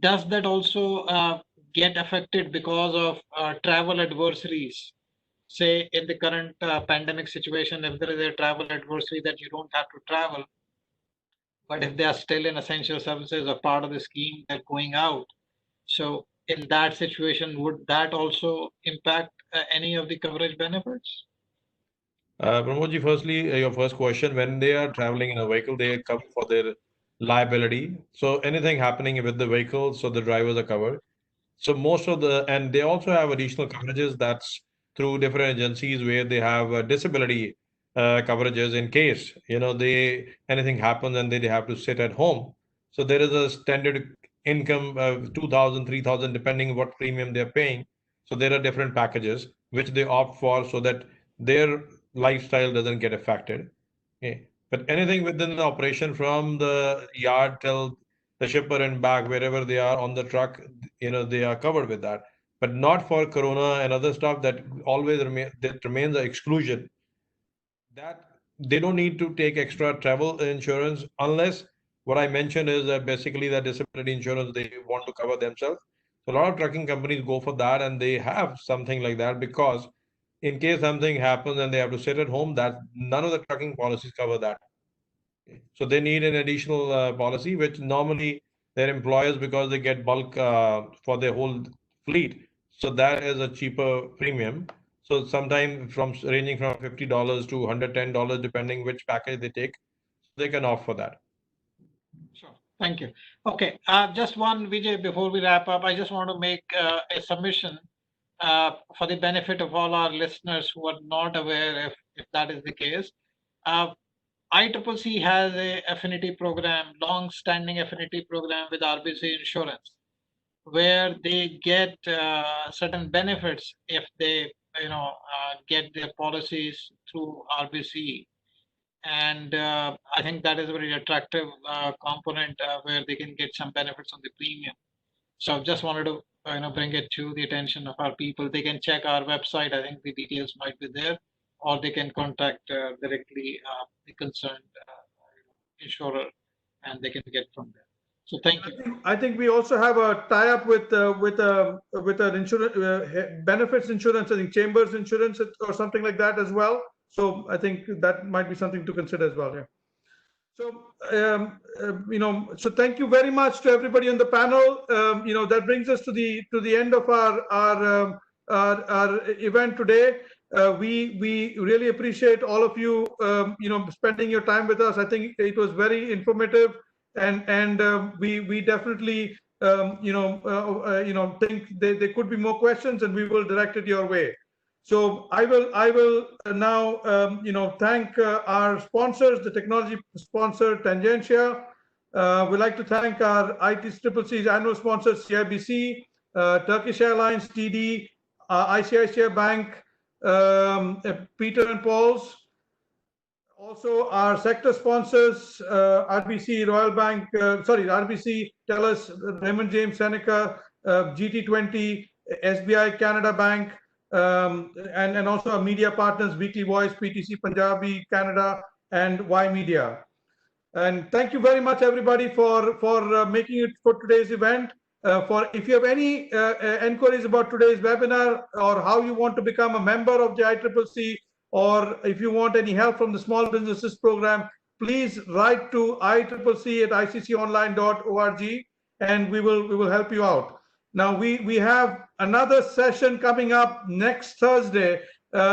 does that also get affected because of travel adversaries? Say in the current pandemic situation, if there is a travel adversary that you don't have to travel, but if they are still in essential services or part of the scheme, they're going out. So in that situation, would that also impact any of the coverage benefits? Pramodji, firstly, your first question, when they are traveling in a vehicle, they cover for their liability. So anything happening with the vehicle, so the drivers are covered. So most of and they also have additional coverages that's through different agencies where they have disability coverages in case, anything happens and they have to sit at home. So there is a standard income of 2,000, 3,000, depending what premium they're paying. So there are different packages which they opt for so that their lifestyle doesn't get affected. Okay. But anything within the operation from the yard till the shipper and back, wherever they are on the truck, they are covered with that. But not for corona and other stuff that always remains an exclusion. That they don't need to take extra travel insurance unless what I mentioned is that basically that disability insurance they want to cover themselves. So a lot of trucking companies go for that and they have something like that because in case something happens and they have to sit at home, that none of the trucking policies cover that. So they need an additional policy, which normally their employers, because they get bulk for their whole fleet. So that is a cheaper premium. So sometime from ranging from $50 to $110, depending which package they take, they can opt for that. Sure. Thank you. Okay. Just one, Vijay, before we wrap up, I just want to make a submission for the benefit of all our listeners who are not aware if that is the case. ICCC has a affinity program, long-standing affinity program with RBC Insurance, where they get certain benefits if they, get their policies through RBC, and I think that is a very attractive component where they can get some benefits on the premium. So I just wanted to, bring it to the attention of our people. They can check our website. I think the details might be there, or they can contact directly the concerned insurer, and they can get from there. So thank you. I think we also have a tie-up with an insurance benefits insurance, I think Chambers Insurance or something like that as well. So I think that might be something to consider as well. Yeah. So so thank you very much to everybody on the panel. That brings us to the end of our event today. We really appreciate all of you spending your time with us. I think it was very informative, and we definitely think there could be more questions, and we will direct it your way. So I will now thank our sponsors, the technology sponsor Tangentia. We'd like to thank our ICCC's annual sponsors CIBC, Turkish Airlines, TD, ICICI Bank, Peter and Paul's. Also our sector sponsors, RBC, Royal Bank, RBC, TELUS, Raymond James, Seneca, GT20, SBI, Canada Bank, and also our media partners, Weekly Voice, PTC Punjabi, Canada, and Y Media. And thank you very much, everybody, for making it for today's event. If you have any inquiries about today's webinar or how you want to become a member of the ICCC, or if you want any help from the Small Businesses Program, please write to icc@icconline.org, and we will help you out. Now we have another session coming up next Thursday,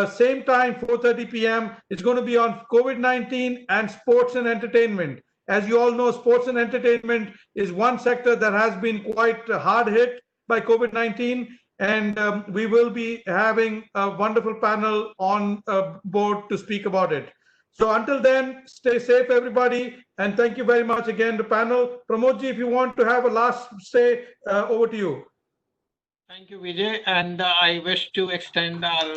same time, 4:30 p.m. It's going to be on COVID-19 and sports and entertainment. As you all know, sports and entertainment is one sector that has been quite hard hit by COVID-19, and we will be having a wonderful panel on board to speak about it. So until then, stay safe, everybody, and thank you very much again, the panel. Pramodji, if you want to have a last say, over to you. Thank you, Vijay, and I wish to extend our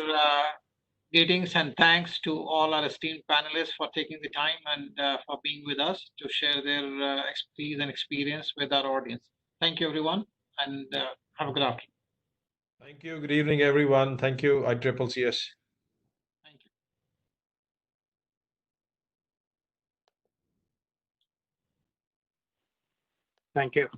greetings and thanks to all our esteemed panelists for taking the time and for being with us to share their expertise and experience with our audience. Thank you, everyone, and have a good afternoon. Thank you. Good evening, everyone. Thank you, ICCC. Thank you. Thank you.